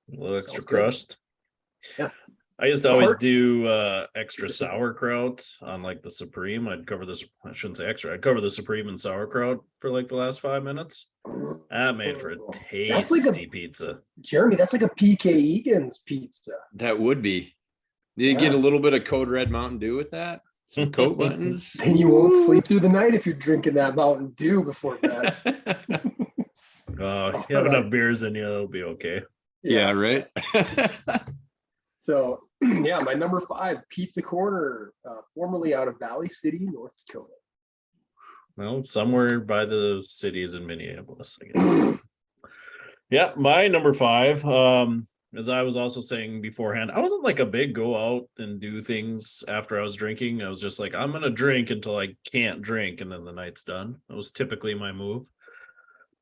little extra crust. Yeah. I used to always do extra sauerkraut on the Supreme. I'd cover this. I shouldn't say extra. I'd cover the Supreme and sauerkraut for the last 5 minutes. That made for a tasty pizza. Jeremy, that's like a PK Egan's pizza. That would be. Did you get a little bit of Code Red Mountain Dew with that? Some Coke buttons. And you won't sleep through the night if you're drinking that Mountain Dew before bed. You have enough beers in you, it'll be okay. Yeah, right. So, my number 5, Pizza Corner, formerly out of Valley City, North Dakota. Well, somewhere by the cities in Minneapolis, I guess. Yeah, my number 5, as I was also saying beforehand, I wasn't a big go out and do things after I was drinking. I was just I'm going to drink until I can't drink, and then the night's done. That was typically my move.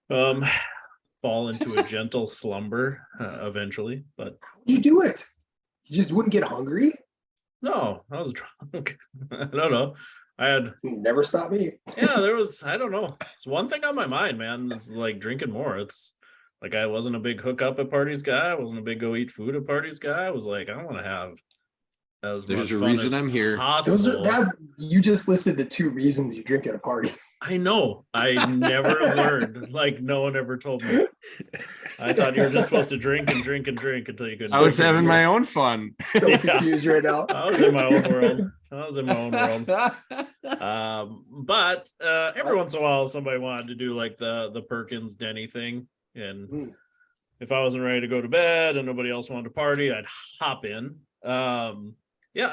Fall into a gentle slumber eventually, but... You do it. You just wouldn't get hungry? No, I was drunk. I don't know. I had never stopped me. Yeah, there was, I don't know. It's one thing on my mind, man, is drinking more. It's I wasn't a big hookup at parties guy. I wasn't a big go eat food at parties guy. I was I want to have as There's much a fun reason as I'm here. possible. You just listed the 2 reasons you drink at a party. I know. I never learned. No one ever told me. I thought you were just supposed to drink and drink and drink until you could. I was having my own fun. So confused right now. I was in my own world. But every once in a while, somebody wanted to do the Perkins Denny thing, and if I wasn't ready to go to bed and nobody else wanted to party, I'd hop in. And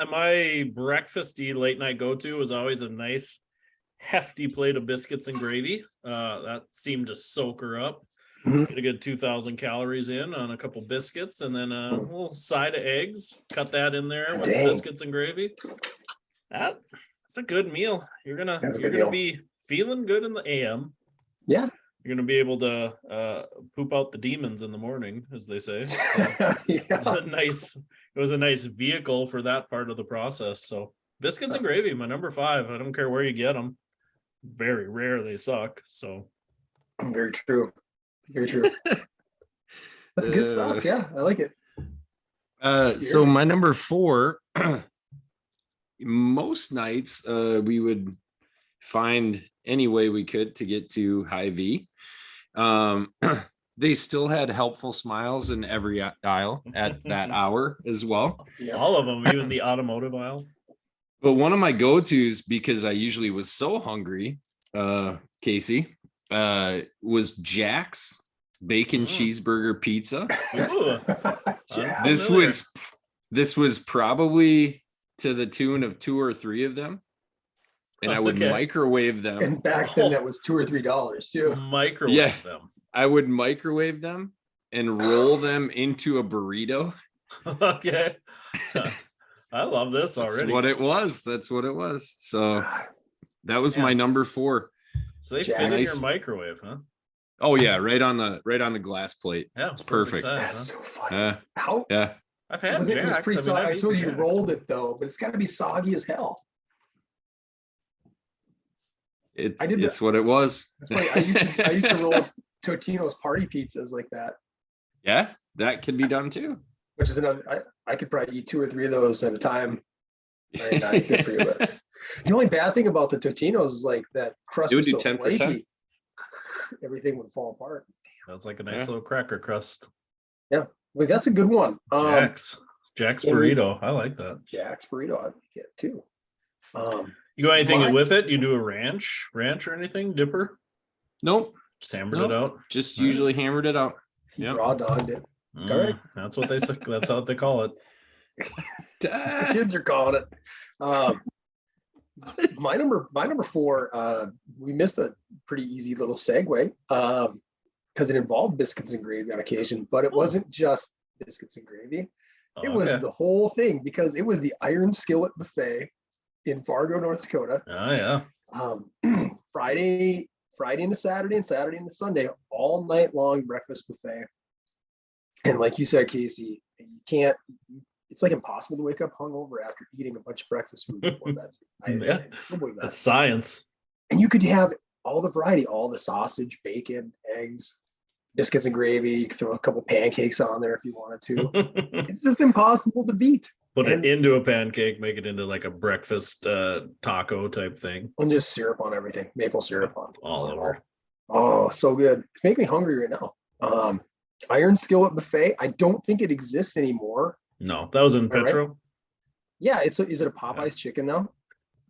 my breakfasty late night go-to was always a nice hefty plate of biscuits and gravy. That seemed to soak her up. Mhm. Get a good 2,000 calories in on a couple biscuits, and then a little side of eggs. Cut that in there with Dang. biscuits and gravy. That's a good meal. That's a you're good gonna meal. be feeling good in the AM. Yeah. You're gonna be able to poop out the demons in the morning, as they say. So it's Yeah. it was a nice vehicle for that part of the process. So biscuits and gravy, my number 5. I don't care where you get them. Very rare they suck. So Very true. Very true. That's good stuff. Yeah, I like it. So my number 4, most nights we would find any way we could to get to Hy-Vee. They still had helpful smiles in every aisle at that hour as well. Yeah. all of them, even the automotive aisle. But one of my go-tos, because I usually was so hungry, Casey, was Jack's bacon cheeseburger pizza. Ooh, Yeah. This was probably to the tune of 2 or 3 of them, and I would Okay. microwave them. And back then that was $2 or $3 too. microwave Yeah. them. I would microwave them and roll them into a burrito. Okay. I love this That's already. what it was. That's what it was. So that was Yeah. my number 4. So they Jack. fit in Nice. your microwave, huh? Oh yeah, right on the glass plate. Yeah, It's perfect. size, That's huh? so funny. How Yeah. I've had was it? It was Jack's. pretty I mean, soggy. I've I eaten suppose you Jack's. rolled it though, but it's got to be soggy as hell. I did It's what it was. That's funny. I used to roll Totino's party pizzas like that, Yeah, that could be done too. which is another. I could probably eat 2 or 3 of those at a time. Very nice. Good for you. But the only bad thing about the Totinos is like that crust It would was do so 10 for 10. flaky, everything would fall apart. That was like a nice Yeah. little cracker crust. Well, that's a good one. Jack's and we- burrito. I like that. Jack's burrito, I'd get too. You go anything Mine- with it? You do a ranch or anything? Dipper? Nope, Just hammered it out. just All right. usually hammered it out. Yep. Raw dogged it. All right. That's what they say. That's what they call it. The kids are calling it. My number 4, we missed a pretty easy little segue because it involved biscuits and gravy on occasion, but it wasn't just biscuits and gravy. It was Okay. the whole thing because it was the Iron Skillet Buffet in Fargo, North Dakota. Oh yeah. Friday into Saturday and Saturday into Sunday, all night long breakfast buffet. And like you said, Casey, you can't. It's like impossible to wake up hungover after eating a bunch of breakfast food before bed. Yeah. I can't believe that. That's science. And you could have all the variety, all the sausage, bacon, eggs, biscuits and gravy. You could throw a couple pancakes on there if you wanted to. It's just impossible to beat. Put And- it into a pancake, make it into like a breakfast taco type thing. And just syrup on everything, maple syrup on All over. Oh, so good. It's making me hungry right now. Iron Skillet Buffet. I don't think it exists anymore. No, that was in All right. Petro. Yeah, is it a Popeye's chicken now?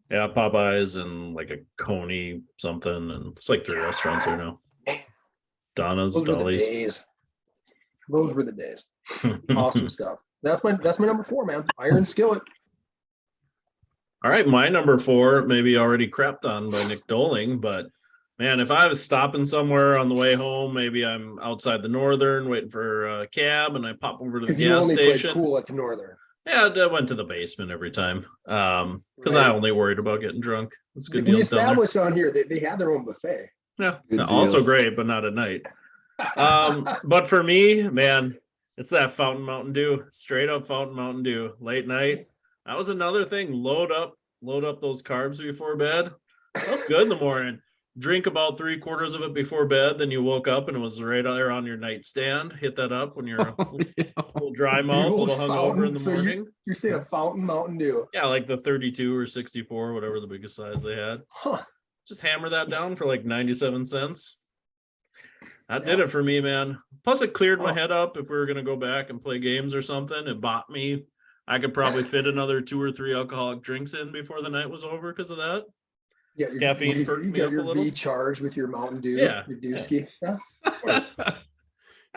Yeah, Popeyes and like a Coney something, and it's like 3 restaurants here now. Donna's, Those were the Dolly's. days. Those were the days. Awesome stuff. That's my number 4, man. Iron Skillet. All right, my number 4 maybe already crept on by Nick Doling, but man, if I was stopping somewhere on the way home, maybe I'm outside the Northern waiting for a cab, and I pop over to the Because you gas only played station. pool at the Northern. Yeah, I went to the basement every time because Right. I only worried about getting drunk. It's good We deals down there. established on here that they had their own buffet. Yeah, Good also deals. great, but not at night. But for me, man, it's that Fountain Mountain Dew, straight up Fountain Mountain Dew, late night. That was another thing. Load up those carbs before bed. Felt good in the morning. Drink about 3/4 of it before bed. Then you woke up and it was right there on your nightstand. Hit that up when you're a little dry mouth, a old little hungover in the fountain, so morning. You're saying a Fountain Mountain Dew. Yeah, like the 32 or 64, whatever the biggest size they had. Huh. Just hammer that down for like 97 cents. That did it for me, man. Plus, it cleared my Oh. head up. If we were going to go back and play games or something, it bought me. I could probably fit another 2 or 3 alcoholic drinks in before the night was over because of that. Yeah, Caffeine perked you me got up a your little. recharge with your Mountain Dew, Yeah, your Dewski. Yeah. Of course. That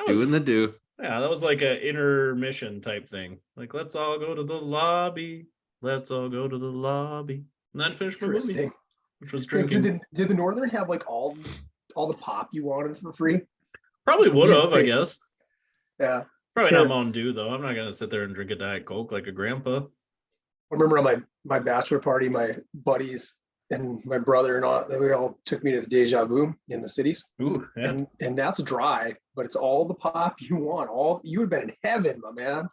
Doing was, the do. yeah, that was like an intermission type thing. Like, let's all go to the lobby. Let's all go to the lobby. And then finish my movie, Interesting. which was 'Cause drinking. Did the Northern have like all the pop you wanted for free? Probably would Yeah, have, I right. guess. Yeah. Probably Sure. not Mountain Dew though. I'm not gonna sit there and drink a Diet Coke like a grandpa. I remember on my bachelor party, my buddies and my brother and all, they all took me to the Deja Vu in the cities. Ooh, yeah. And that's dry, but it's all the pop you want. All you would have been in heaven, my man.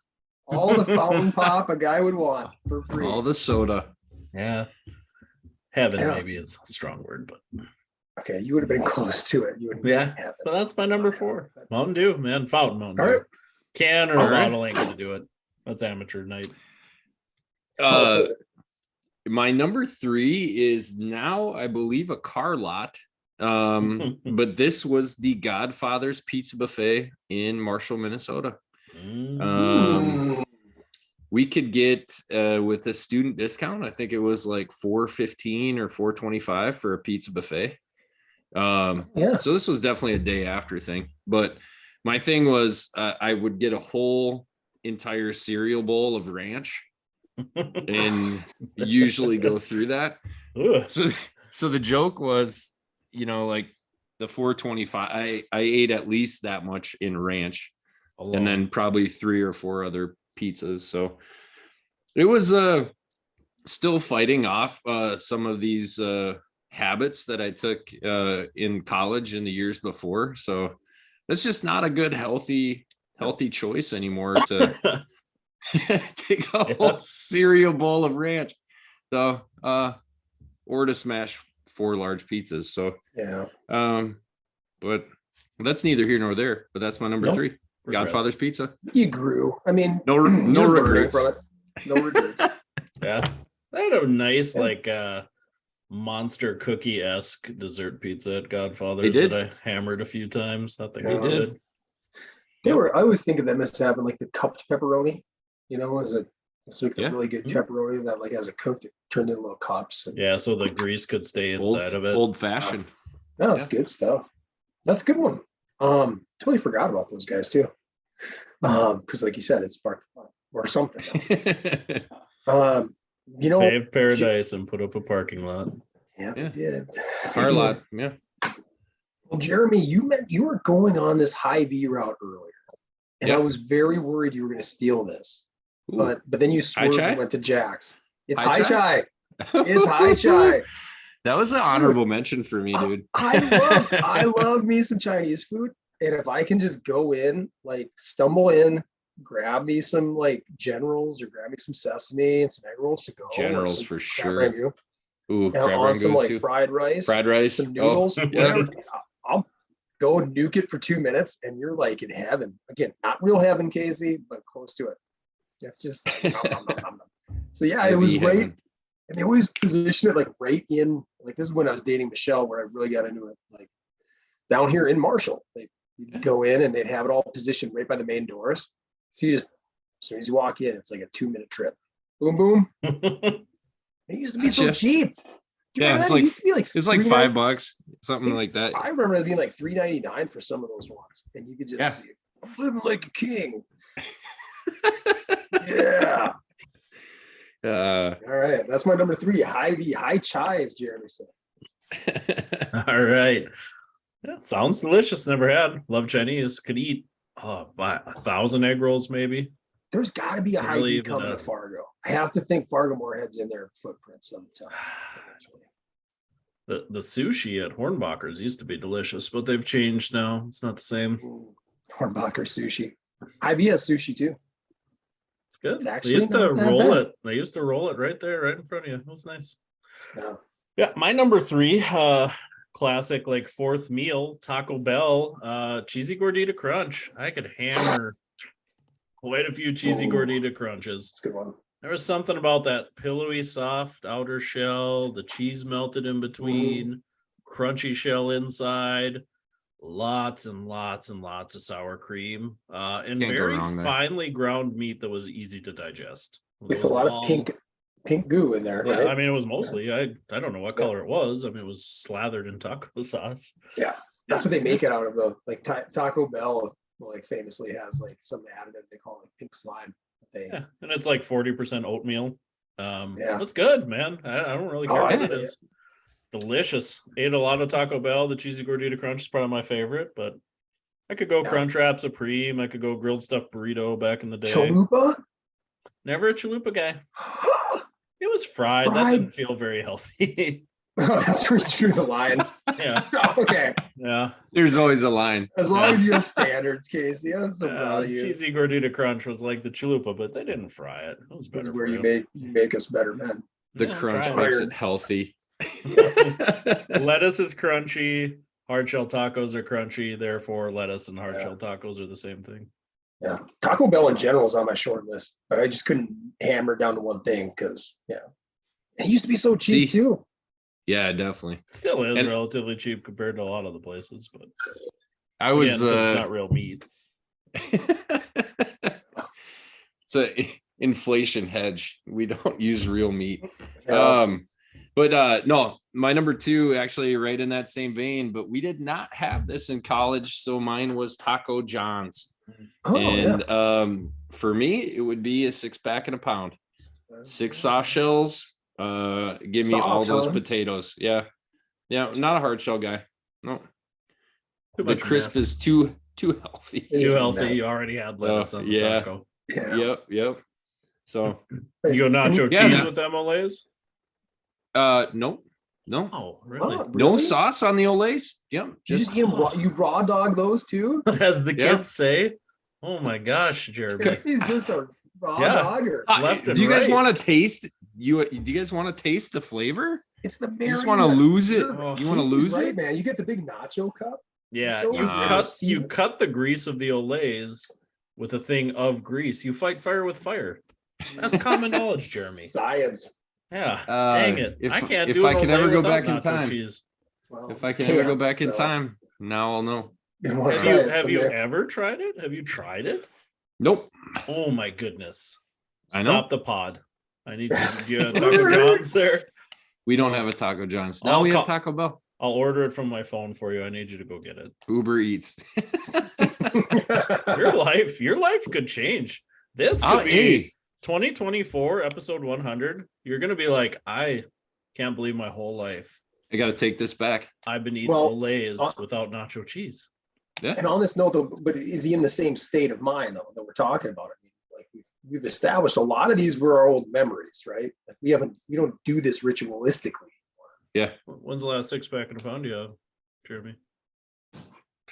All the fountain pop a guy would want for free. All the soda. Yeah. Heaven Yeah. maybe is a strong word, but Okay, you would have been close to it. You would yeah. But that's my number 4. Mountain Dew, man. Fountain Mountain All Dew. right. Can or All right. bottle ain't gonna do it. That's amateur night. My number 3 is now, I believe, a car lot. But this was the Godfather's Pizza Buffet in Marshall, Minnesota. Mm. We could get with a student discount, I think it was like $4.15 or $4.25 for a pizza buffet. Yeah. So this was definitely a day after thing. But my thing was I would get a whole entire cereal bowl of ranch and usually go through that. Ugh. So the joke was, like the $4.25, I ate at least that much in ranch, and then probably 3 or 4 other pizzas. So it was still fighting off some of these habits that I took in college in the years before. So that's just not a good healthy choice anymore to take a whole cereal bowl of ranch. So or to smash 4 large pizzas. So Yeah. but that's neither here nor there. But that's my number Nope. 3. Godfather's Pizza. You grew. I mean, No you're learning regrets. from it. No regrets. Yeah. They had a nice Yeah. like monster cookie-esque dessert pizza at Godfather's They did. that I hammered a few times. That thing They was did. good. They were. I always think of them as having like the cupped pepperoni. As it's like the Yeah. really good Mhm. pepperoni that like as it cooked, it turned into little cups. And Yeah, so the grease could stay inside of it. Old fashioned. that was Yeah. good stuff. That's a good one. Totally forgot about those guys too. Because like you said, it's spark or something. Paved paradise and put up a parking lot. Yeah, they Yeah. did. Car lot. Yeah. Well, Jeremy, you were going on this high V route earlier, and I Yep. was very worried you were going to steal this. Ooh. But then you swerved chai? and went to Jack's. It's High high chai? chai. It's high chai. That was an honorable mention for me, dude. I love me some Chinese food. And if I can just go in, like stumble in, grab me some like generals or grab me some sesame and some egg rolls to go. or Generals some for crab sure. rangoon, Ooh, and crab on some rangoons like too. fried rice, Fried rice. some noodles, Oh, whatever. yeah. I'll go nuke it for 2 minutes and you're like in heaven. Again, not real heaven, Casey, but close to it. That's just nom, nom, nom, nom, nom. So yeah, it was IV right. heaven. And they always position it like right in, like this is when I was dating Michelle, where I really got into it. Like down here in Marshall, you'd go in and they'd have it all positioned right by the main doors. So you just, as soon as you walk in, it's like a 2-minute trip. Boom, boom. It used to be so Gotcha. cheap. Do you Yeah, remember it's that? It like used to be like it's like $3.99. $5, something like that. I remember it being like $3.99 for some of those ones, and you could just Yeah. be I'm living like a king. Yeah. All right, that's my number 3. High V, high chai, as Jeremy said. All right. That sounds delicious. Never had. Love Chinese. Could eat about 1,000 egg rolls, maybe. There's got to be a high Really V even coming a- to Fargo. I have to think Fargo Moorhead's in their footprint sometime. eventually. The sushi at Hornbacher's used to be delicious, but they've changed now. It's not the same. Ooh, Hornbacher sushi. High V has sushi too. It's good. It's They actually used to not that roll bad. it. They used to roll it right there, right in front of you. It was nice. Yeah. Yeah, my number 3, classic like fourth meal, Taco Bell, cheesy gordita crunch. I could hammer quite a few cheesy Ooh. gordita crunches. It's a good one. There was something about that pillowy, soft outer shell, the cheese melted in between, crunchy shell inside, lots and lots and lots of sour cream, and Can't go very wrong there. finely ground meat that was easy to digest. With a lot of pink goo in there, Yeah, right? I mean, it was mostly, I don't know what color it was. I mean, it was slathered in taco sauce. Yeah. That's what they make it out of though. Like Taco Bell, like famously has like some additive they call it pink slime. Yeah, and it's like 40% oatmeal. Yeah. That's good, man. I don't really care Oh, I what it like is. Delicious. Ate a lot of Taco Bell. The cheesy gordita crunch is probably my favorite, but I could go Yeah. Crunchwrap Supreme. I could go grilled stuffed burrito back in the day. Chalupa? Never a chalupa guy. It was fried. That Fried. didn't feel very healthy. Oh, that's where you drew the line. Yeah. Okay. Yeah. There's always a line. As long as you have standards, Casey, I'm so proud of you. Cheesy Gordita Crunch was like the chalupa, but they didn't fry it. It was This better is where for you make us better men. The Yeah, crunch try makes it. it healthy. it. Lettuce is crunchy. Hard shell tacos are crunchy. Therefore, lettuce and hard Yeah. shell tacos are the same thing. Yeah. Taco Bell in general is on my short list, but I just couldn't hammer it down to one thing because it used to be so cheap See? too. Yeah, definitely. Still is And- relatively cheap compared to a lot of the places, but I was again, it's not real meat. it's a inflation hedge. We don't use real meat. Yeah. But no, my number 2 actually right in that same vein, but we did not have this in college, so mine was Taco John's. Oh, And for me, it would be a 6-pack and a pound. 6 soft shells. Give me all Soft, those huh? potatoes. Yeah. Not a hard shell guy. No. Too The much crisp mess. is too healthy. It Too is healthy. mess. You already had lettuce on the yeah. taco. Yeah. Yep. So You go nacho Yeah, cheese no. with them Olays? no. Oh, really? Oh, No really? sauce on the Olays. Yep. You Just just get raw, you raw dog those too? As the Yeah. kids say. Oh my gosh, Jeremy. He's just a raw Yeah. dogger. left and do you guys right. want to taste do you guys want to taste the flavor? It's the You just want to marionette. lose it. Oh, You want to Casey's lose right, it? man. You get the big nacho cup. Yeah, Those you are cut seasoned. the grease of the Olays with a thing of grease. You fight fire with fire. That's common knowledge, Jeremy. Science. Yeah. Uh, Dang it. if- I can't if do I an could Olay ever go without back in nacho time. cheese. Well, If I can ever go can't, back in so time, now I'll know. you wanna Have try you it have you someday. ever tried it? Have you tried it? Nope. Oh my goodness. I know. Stop the pod. I need to do you have Taco John's there. We don't have a Taco John's. I'll Now we have call- Taco Bell. I'll order it from my phone for you. I need you to go get it. Uber Eats. Your life could change. This could be Hey, 2024 episode 100. You're gonna be like, I can't believe my whole life I got to take this back. I've been eating Well, Olays uh, without nacho cheese. Yeah. And on this note, though, but is he in the same state of mind though that we're talking about? I mean, like we've established a lot of these were our old memories, right? Like we don't do this ritualistically. Yeah. When's the last 6-pack and a pound you have, Jeremy?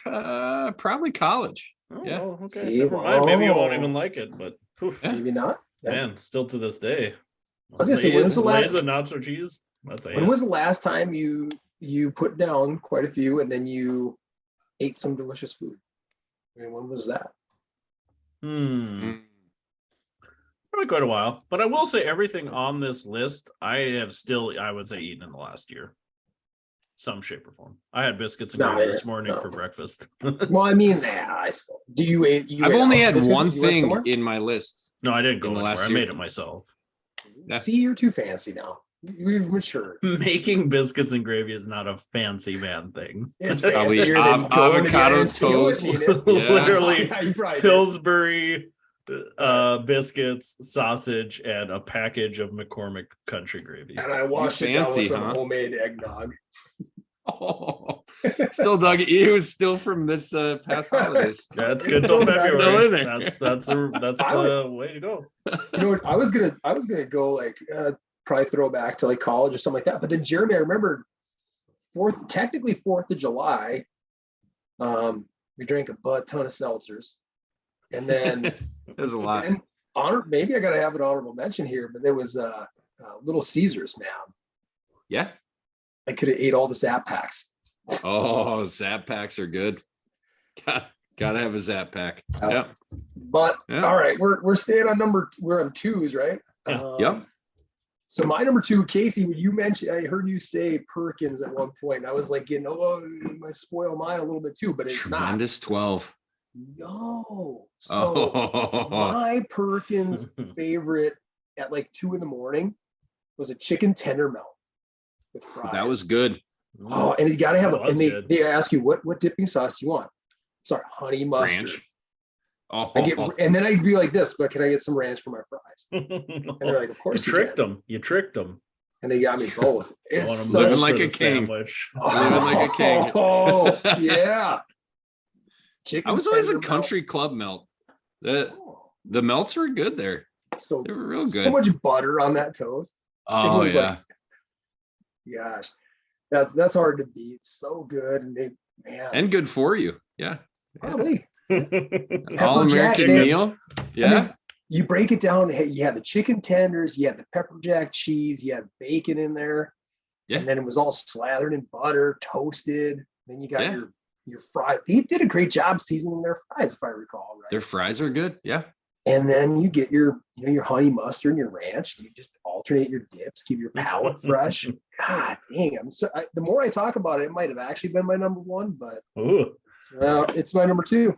Probably college. Oh, Yeah. well, okay. See, Never mind. Maybe you won't oh. even like it, but poof, Yeah. Maybe not. Yeah. man, still to this day. was gonna say, when's the Lay's last- and nacho cheese. That's a When hit. was the last time you put down quite a few and then you ate some delicious food? I mean, when was that? Mm. Probably quite a while. But I will say everything on this list, I would say, eaten in the last year. Some shape or form. I had biscuits and No, gravy yeah, this morning no. for breakfast. Well, I mean, I suppose. Do you eat? I've only had biscuits? one You went thing somewhere? in my list. No, I didn't go In the anywhere. last I year. made it myself. Yeah. See, you're too fancy now. You've matured. Making biscuits and gravy is not a fancy man thing. It's Probably fancier than going to the avocado iron seal toast. and eating it. Yeah. Literally Yeah, you probably did. Pillsbury biscuits, sausage, and a package of McCormick country gravy. And I washed it down fancy, with some huh? homemade eggnog. Oh, still dug it was still from this past holidays. That's It's good till still back February. still in there. That's I the way to go. You know what? I was gonna go like probably throw back to like college or something like that. But then Jeremy, I remember technically 4th of July. We drank a butt ton of seltzers. And then There's a lot. and maybe I gotta have an honorable mention here, but there was Little Caesars, man. Yeah. I could have ate all the Zap packs. Oh, Zap packs are good. Gotta have a Zap pack. Yeah. But Yeah. all right, we're staying on we're on 2s, right? Yeah. Yep. So my number 2, Casey, when you mentioned, I heard you say Perkins at one point. And I was like, getting I spoil mine a little bit too, but it's Tremendous 12. not. No. So Oh, my Perkins favorite at like 2 a.m. was a chicken tender melt with fries. that was good. Oh, and you got to have That and was they, good. they ask you what dipping sauce you want. Sorry, honey mustard. Ranch. Oh, And then I'd be like this, but can I get some ranch for my fries? And they're like, of You course you tricked can. them. You tricked them. And they got me both. It's Want 'em living just like for a the king. sandwich. Living like a king. Oh, yeah. chicken. I was always a tender country club melt. The melt. the melts were good there. So They were real so good. much butter on that toast. Oh was yeah. Gosh, that's hard to beat. So good, and they man, And good for you. Yeah. probably All jack, American they- meal. I Yeah. mean, you break it down. Hey, you had the chicken tenders, you had the pepper jack cheese, you had bacon in there, Yeah. and then it was all slathered in butter, toasted. Then you got Yeah. your fry. They did a great job seasoning their fries, if I recall right. Their fries are good. Yeah. And then you get your your honey mustard and your ranch. You just alternate your dips, keep your palate fresh. God dang, the more I talk about it, it might have actually been my number one, but Ooh, it's my number two.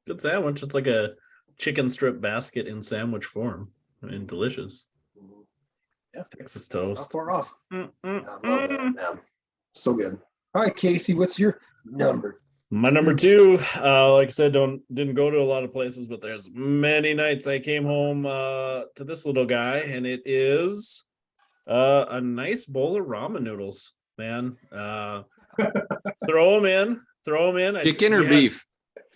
good sandwich. It's like a chicken strip basket in sandwich form. I mean, delicious. Yeah, Texas not toast. far off. Mm, I mm, love mm. that, man. So good. All right, Casey, what's your number? My number two, like I said, didn't go to a lot of places, but there's many nights I came home to this little guy, and it is a nice bowl of ramen noodles, man. Throw them in. Chicken or we had- beef?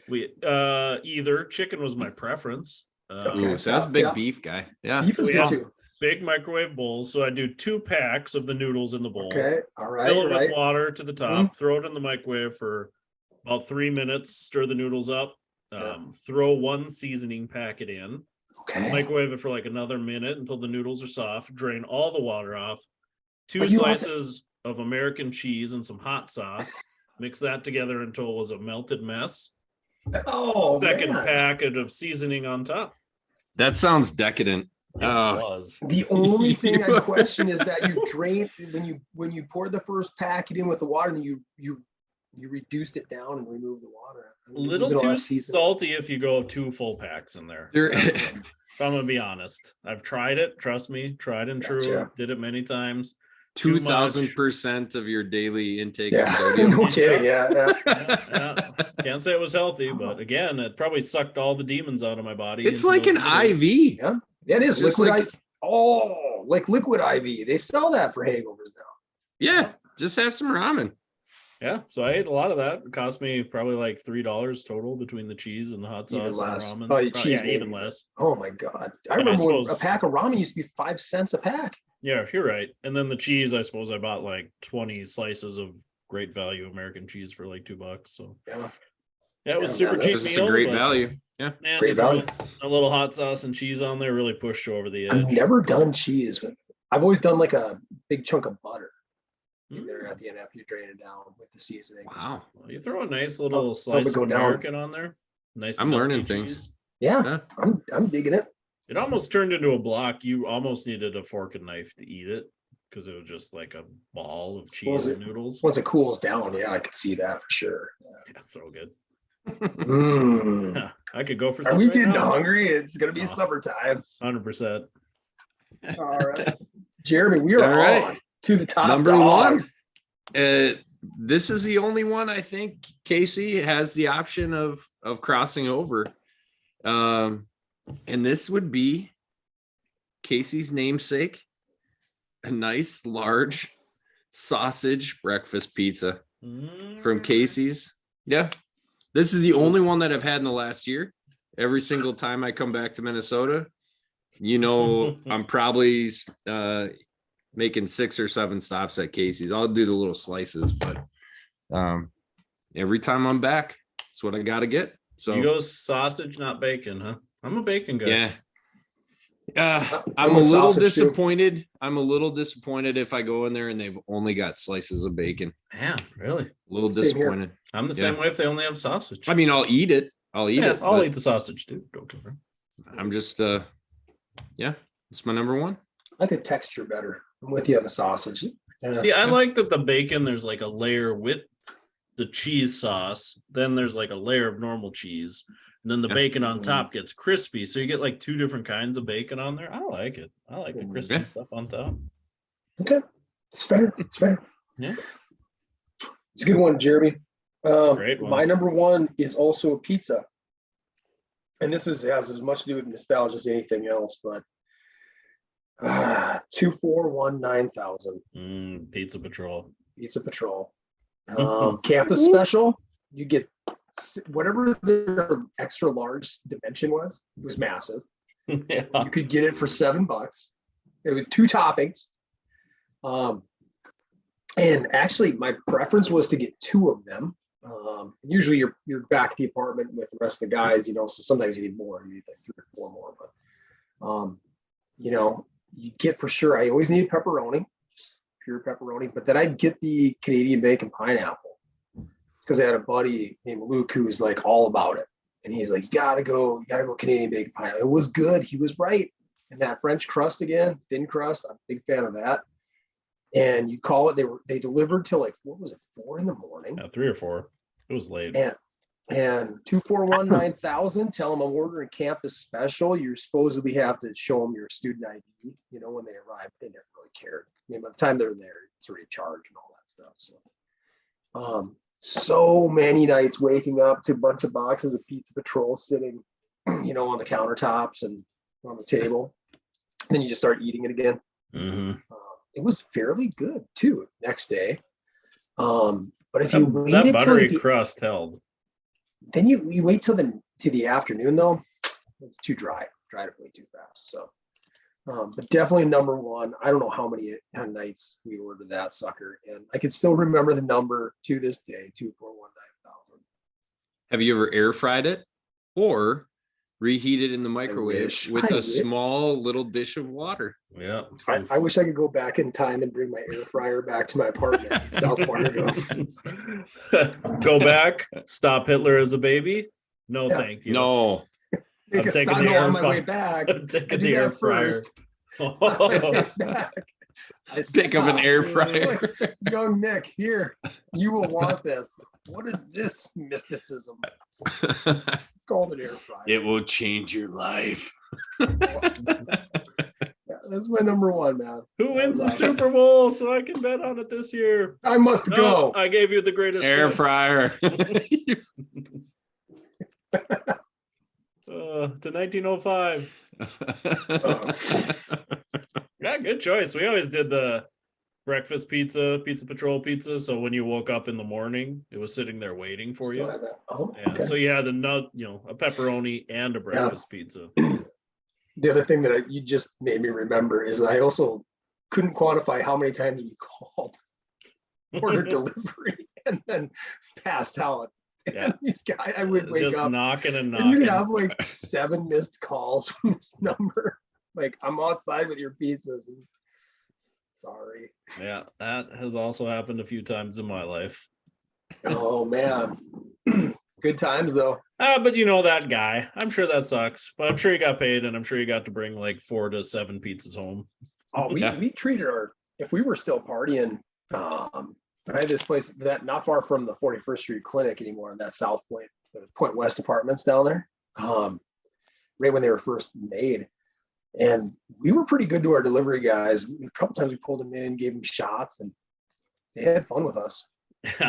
We either. Chicken was my preference. Ooh, so that's a big Yeah. beef guy. Yeah. Beef is we good have- too. Big microwave bowls, so I do 2 packs of the noodles in the bowl. Okay, all right, Fill it right. with water to the top, throw it in the microwave for about 3 minutes, stir the noodles up, throw 1 seasoning packet in, Okay. microwave it for like another minute until the noodles are soft, drain all the water off, 2 But you also- slices of American cheese and some hot sauce, mix that together until it was a melted mess, Oh, second man. packet of seasoning on top. That sounds decadent. It Oh. was. The only thing I question is that you drain when you pour the first packet in with the water, and you reduced it down and remove the water. I A mean, you're little losing all too that seasoning. salty if you go 2 full packs in there. There- If I'm gonna be honest, I've tried it. Trust me, tried and true. Gotcha. Did it many times. Too much. 2000% of your daily intake of Yeah, sodium. no kidding. Yeah. Yeah. Can't say it was healthy, but again, it probably sucked all the demons out of my body. It's into like those an noodles. IV. Yeah, it It's is just liquid. like- Like liquid IV. They sell that for hangovers now. Yeah. Just have some ramen. Yeah, so I ate a lot of that. It cost me probably like $3 total between the cheese and the hot Even sauce and less. the ramen. Oh, your Probably- cheese yeah, even maybe. less. Oh my god! I I remember when a suppose- pack of ramen used to be 5 cents a pack. Yeah, you're right. And then the cheese, I suppose I bought like 20 slices of great value American cheese for like $2. So Yeah, yeah, it was Yeah, super man, cheap It's meal. a great but, value. Yeah. Man, Great you throw value. a little hot sauce and cheese on there really pushed you over the edge. I've never done cheese, but I've always done like a big chunk of butter in Mm. there at the end after you drain it down with the seasoning. Wow. Well, you throw a nice little Help slice it of go down. American on there. Nice. I'm melty learning things. cheese. Yeah, Huh? I'm digging it. It almost turned into a block. You almost needed a fork and knife to eat it because it was just like a ball of cheese and noodles. Once it cools down, yeah, I could see that for sure. Yeah, so good. Mm. Yeah, I could go for Are something. we right getting now. hungry? It's gonna be Oh. summertime. 100%. All right, Jeremy, we are All right. on to the top. Number dogs. This is the only one I think Casey has the option of crossing over. And this would be Casey's namesake, a nice large sausage breakfast pizza from Casey's. Yeah. This is the only one that I've had in the last year. Every single time I come back to Minnesota, I'm probably making 6 or 7 stops at Casey's. I'll do the little slices, but every time I'm back, it's what I got to get. So You go sausage, not bacon, huh? I'm a bacon guy. yeah. I'm I'm a a little sausage too. disappointed. I'm a little disappointed if I go in there and they've only got slices of bacon. Man, really? A little Same here. disappointed. I'm the Yeah. same way if they only have sausage. I mean, I'll eat it. I'll eat yeah, it. I'll but eat the sausage too. Don't worry. I'm just yeah, it's my number one. I like the texture better. I'm with you on the sausage. Yeah. See, I like that the bacon, there's like a layer with the cheese sauce, then there's like a layer of normal cheese, and then the Yeah. bacon on top gets crispy. So you get like 2 different kinds of bacon on there. I like it. I like the crispy Yeah. stuff on top. Okay, it's fair. It's fair. Yeah. It's a good one, Jeremy. Great one. My number one is also a pizza, and this has as much to do with nostalgia as anything else. But 2419,000 Pizza Patrol. Pizza Patrol, campus special. You get whatever their extra large dimension was, it was massive. Yeah. You could get it for $7. It was 2 toppings. And actually my preference was to get 2 of them. Usually you're back at the apartment with the rest of the guys, so sometimes you need more, you need like 3 or 4 more, but you get for sure. I always need pepperoni, just pure pepperoni, but then I'd get the Canadian bacon pineapple because I had a buddy named Luke who was like all about it. And he's like, you gotta go Canadian bacon pineapple. It was good. He was right. And that French crust again, thin crust, I'm a big fan of that. And you call it, they delivered till like, what was it, 4 in the morning? 3 or 4. It was late. And 241-9000, tell them I'm ordering campus special. You supposedly have to show them your student ID, when they arrive. They never really cared. I mean, by the time they're there, it's already charged and all that stuff. So many nights waking up to a bunch of boxes of Pizza Patrol sitting, on the countertops and on the table. Then you just start eating it again. Mm-hmm. It was fairly good too next day. But if you that waited buttery till crust held. then you wait till the afternoon though, it's too dried up way too fast. So, but definitely number one. I don't know how many nights we ordered that sucker, and I can still remember the number to this day: 241-9000. Have you ever air fried it or reheated in the microwave wish. with I a wish. small little dish of water? Yeah. I wish I could go back in time and bring my air fryer back to my apartment in South Point. Go back, stop Hitler as a baby. No, Yeah. thank you. No. Make a taking stop the air on my fry- way back. I'm taking I the do air that fryer. first. On my way back, I Pick up an stop. air fryer. Young Nick, here, you will want this. What is this mysticism? It's called an air fryer. It will change your life. Yeah, that's my number one, man. Who wins the Awesome. Super Bowl so I can bet on it this year? I must No, go. I gave you the greatest Air gift. fryer. To 1905. Yeah, good choice. We always did the breakfast pizza, Pizza Patrol pizza. So when you woke up in the morning, it was sitting there waiting for Still you. have that. Oh, Yeah. okay. So you had a pepperoni and a breakfast pizza. The other thing that you just made me remember is I also couldn't quantify how many times we called order delivery and then passed out. Yeah. And these guys, I would wake Just up knocking and and you'd knocking. have like 7 missed calls from this number. Like, I'm outside with your pizzas. And sorry. Yeah, that has also happened a few times in my life. Oh man. Good times though. But that guy. I'm sure that sucks. But I'm sure he got paid, and I'm sure he got to bring like 4 to 7 pizzas home. Oh, Yeah. we treated if we were still partying, I had this place that not far from the 41st Street Clinic anymore, in that South Point, the Point West apartments down there, right when they were first made. And we were pretty good to our delivery guys. A couple times we pulled them in, gave them shots, and they had fun with us.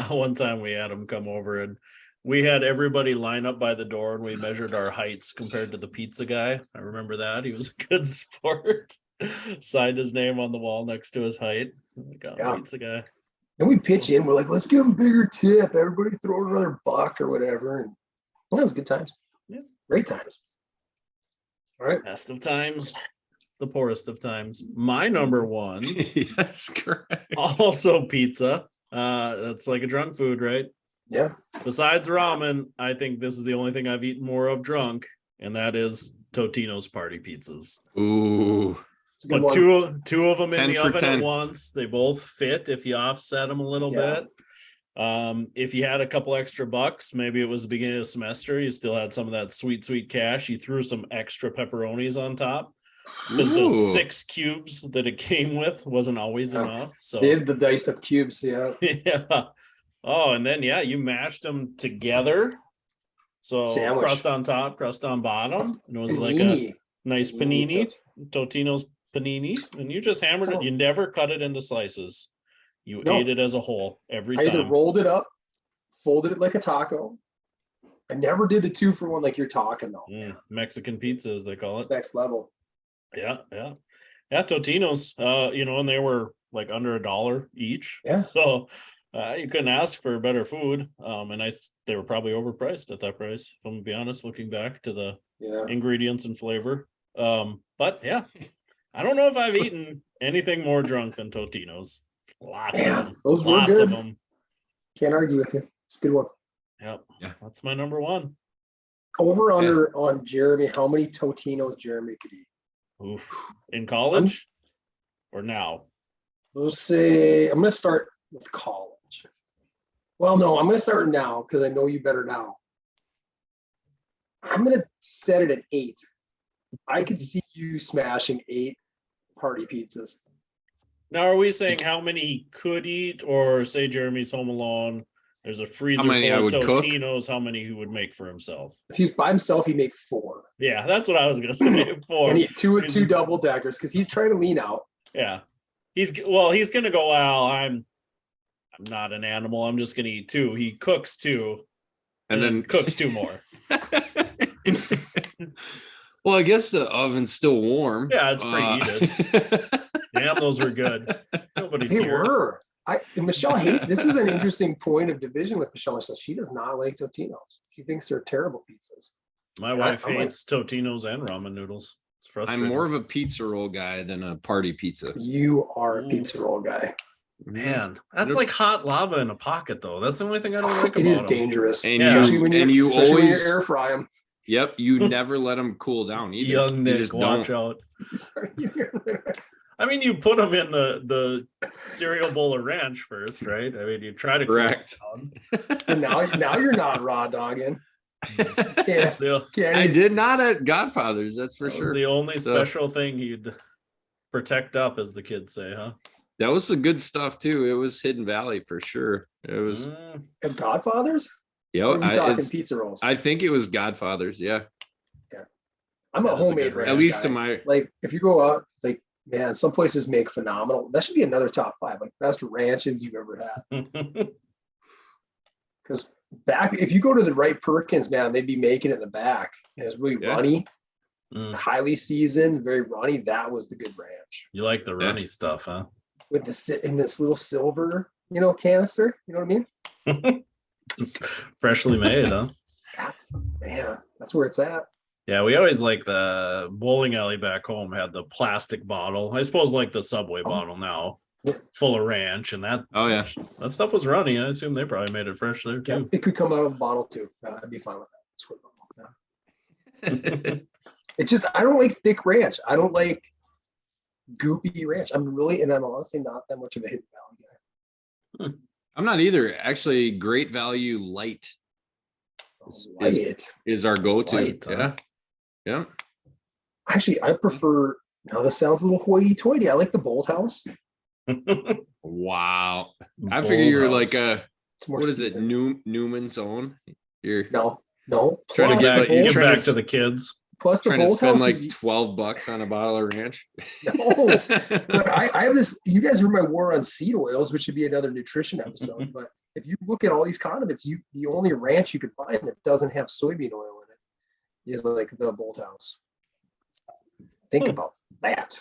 One time we had him come over, and we had everybody line up by the door, and we measured our heights compared to the pizza guy. I remember that. He was a good sport. Signed his name on the wall next to his height. Yeah. Pizza guy. And we pitch in, we're like, let's give them a bigger tip. Everybody throw another buck or whatever. And that was good times. Yeah. Great times. All right. Best of times, the poorest of times. My number one, Yes, correct. also pizza. That's like a drunk food, right? Yeah. Besides ramen, I think this is the only thing I've eaten more of drunk, and that is Totino's party pizzas. Ooh. It's a good But one. two of them in 10 the for oven 10. at once. They both fit if you offset them a little Yeah. bit. If you had a couple extra bucks, maybe it was the beginning of the semester, you still had some of that sweet cash. You threw some extra pepperonis on top because Ooh. those 6 cubes that it came with wasn't always Yeah. enough. So They had the diced up cubes. Yeah. yeah. Oh, and then you mashed them together. So Sandwich. crust on top, crust on bottom. And it was like a Panini. nice panini, Totino's panini, and you just hammered it. You never cut it into slices. You No. ate it as a whole every I either time. rolled it up, folded it like a taco. I never did the 2-for-1 like you're talking though. Mexican pizza, as they call it. Next level. Yeah. Totino's, and they were like under $1 each. Yeah. So You couldn't ask for better food. And they were probably overpriced at that price. If I'm gonna be honest, looking back to the Yeah. ingredients and flavor. But yeah, I don't know if I've eaten anything more drunk than Totino's. Lots Yeah, of them. those were Lots of good. them. Can't argue with you. It's a good one. Yep. Yeah. That's my number one. Over under on Jeremy, how many Totinos Jeremy could eat? Oof. In college or now? Let's say I'm gonna start with college. Well, no, I'm gonna start now because I know you better now. I'm gonna set it at 8. I could see you smashing 8 party pizzas. Now, are we saying how many he could eat, or say Jeremy's home alone? There's a freezer many I full of would cook? Totinos. How many he would make for himself? If he's by himself, he'd make 4. Yeah, that's what I was gonna say. Four. And he two He's- two double deckers because he's trying to lean out. Yeah, he's gonna go. Well, I'm not an animal. I'm just gonna eat 2. He cooks 2, And then cooks 2 more. Well, I guess the oven's still warm. Yeah, it's preheated. Damn, those were good. Nobody's They here. were. And Michelle this is an interesting point of division with Michelle. She does not like Totinos. She thinks they're terrible pizzas. My I'm wife like- hates Totinos and ramen noodles. It's frustrating. I'm more of a pizza roll guy than a party pizza. You are a Ooh. pizza roll guy. Man, that's Nope. like hot lava in a pocket, though. That's the only thing I don't like It about is them. dangerous. And Yeah. Especially when you especially when always you air fry them. Yep, you never let them cool down either. Young You Nick, just watch don't. out. I mean, you put them in the cereal bowl of ranch first, right? I mean, you try to cool it Correct. down. So now you're not raw dogging. Yeah, The- I did not at Godfather's, that's for that was sure. the only So- special thing he'd protect up, as the kids say, huh? That was the good stuff too. It was Hidden Valley for sure. It was. At Godfather's? Yeah, Or are we talking pizza rolls? I think it was Godfather's. Yeah, I'm a That is a homemade good ranch at least guy. to my. Like if you go out, like man, some places make phenomenal. That should be another top 5, like best ranches you've ever had. Because back, if you go to the right Perkins, man, they'd be making it in the back. And it's really Yeah. runny, Mm. highly seasoned, very runny. That was the good ranch You like the Yeah. runny stuff, huh? with in this little silver, canister. You know what I mean? Just freshly made, huh? That's where it's at. Yeah, we always like the bowling alley back home had the plastic bottle. I suppose like the Subway bottle now, Yeah. full of ranch, and that Oh yeah, that stuff was runny. I assume they probably made it fresh there Yeah, too. it could come out of a bottle too. I'd be fine with that. Squid bottle, yeah. It's just I don't like thick ranch. I don't like goopy ranch. I'm honestly not that much of a Hidden Valley guy. I'm not either. Actually, Great Value Light Like it. is our go-to. Light, huh? Yeah, yeah. Actually, I prefer. Now this sounds a little hoity-toity. I like the Bolt House. Wow. I figure you're like a It's more what is it? seasoned. Newman's Own. You're No. Trying to Plus get the like- Bolt- Get trying to back to the kids. plus the trying to Bolt spend House like is- $12 on a bottle of ranch. No, but I have this. You guys remember my war on seed oils, which should be another nutrition episode. But if you look at all these condiments, the only ranch you could find that doesn't have soybean oil in it is like the Bolt House. Think about that.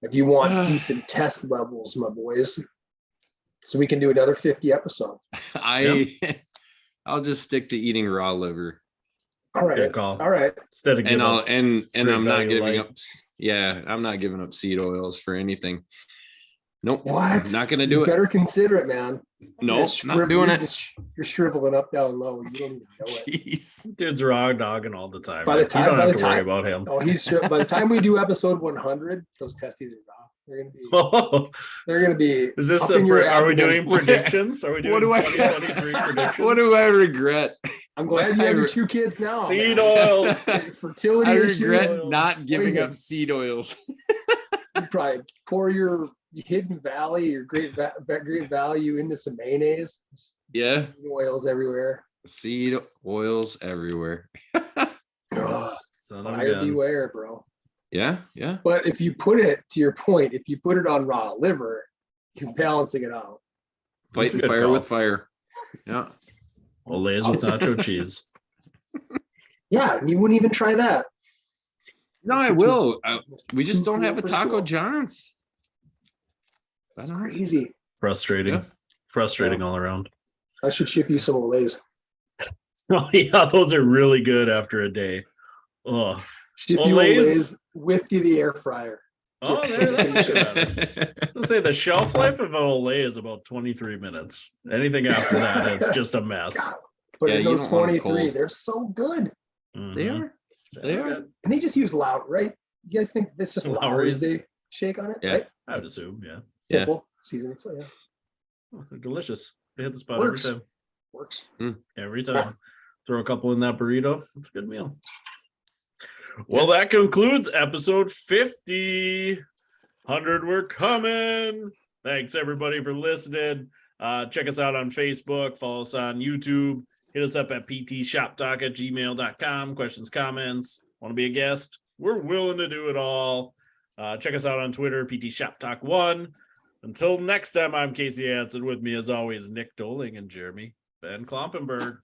If you want decent test levels, my boys, so we can do another 50 episode. I'll just stick to eating raw liver. All right, Good call. all right. Instead of And giving and Great I'm not Value giving Light. up. Yeah, I'm not giving up seed oils for anything. Nope. What? I'm not gonna do You it. better consider it, man. No, You're not shriv- doing you're it. just- You're shriveling up down low. You don't even know it. Jeez. dude's raw dogging all the time. By the Mike. time- you don't by have the to worry time- about him. Oh, by the time we do episode 100, those testes are raw. They're gonna be. They're gonna be. Is this up in your are we abdomen. doing predictions? Are we What doing do I- 2023 predictions? What do I regret? I'm glad you have your 2 kids now. Seed man. oils. Fertility I issues. regret oils, not giving poison. up seed oils. You probably pour your Hidden Valley, your great value into some mayonnaise. Yeah, Oils everywhere. seed oils everywhere. Ugh, Son of a buyer gun. beware, bro. Yeah, yeah. But if you put it to your point, if you put it on raw liver, you're balancing it out. That's a Fighting good fire call. with fire. Yeah. Olays with nacho cheese. Yeah, and you wouldn't even try that. No, That's I for will. two- We just two don't have a for Taco school. John's. It's I know. crazy. Frustrating. Yeah. Frustrating all around. I should ship you some Olays. Oh yeah, those are really good after a day. Oh, Ship you Olays? Olays with you the air fryer. oh, Gift. let's say the shelf life of an Olay is about 23 minutes. Anything after that, it's just a mess. But Yeah, in you those don't want 'em 23, cold. they're so good. They Mhm. are. They are. And they just use Lowry, right? You guys think it's just Lowry's Lowry's. they shake on it, Yeah. right? I would assume, yeah. Yeah. Simple seasoning. So yeah, Oh, they're delicious. They hit the spot Works. every time. works. Every time. Throw a couple in that burrito. It's a good meal. Well, that concludes episode 50. 100 we're coming. Thanks everybody for listening. Check us out on Facebook, follow us on YouTube, hit us up at ptshoptalk@gmail.com. Questions, comments, want to be a guest? We're willing to do it all. Check us out on Twitter, PT Shop Talk 1. Until next time, I'm Casey Hansen. With me as always, Nick Doling and Jeremy Van Kloppenberg.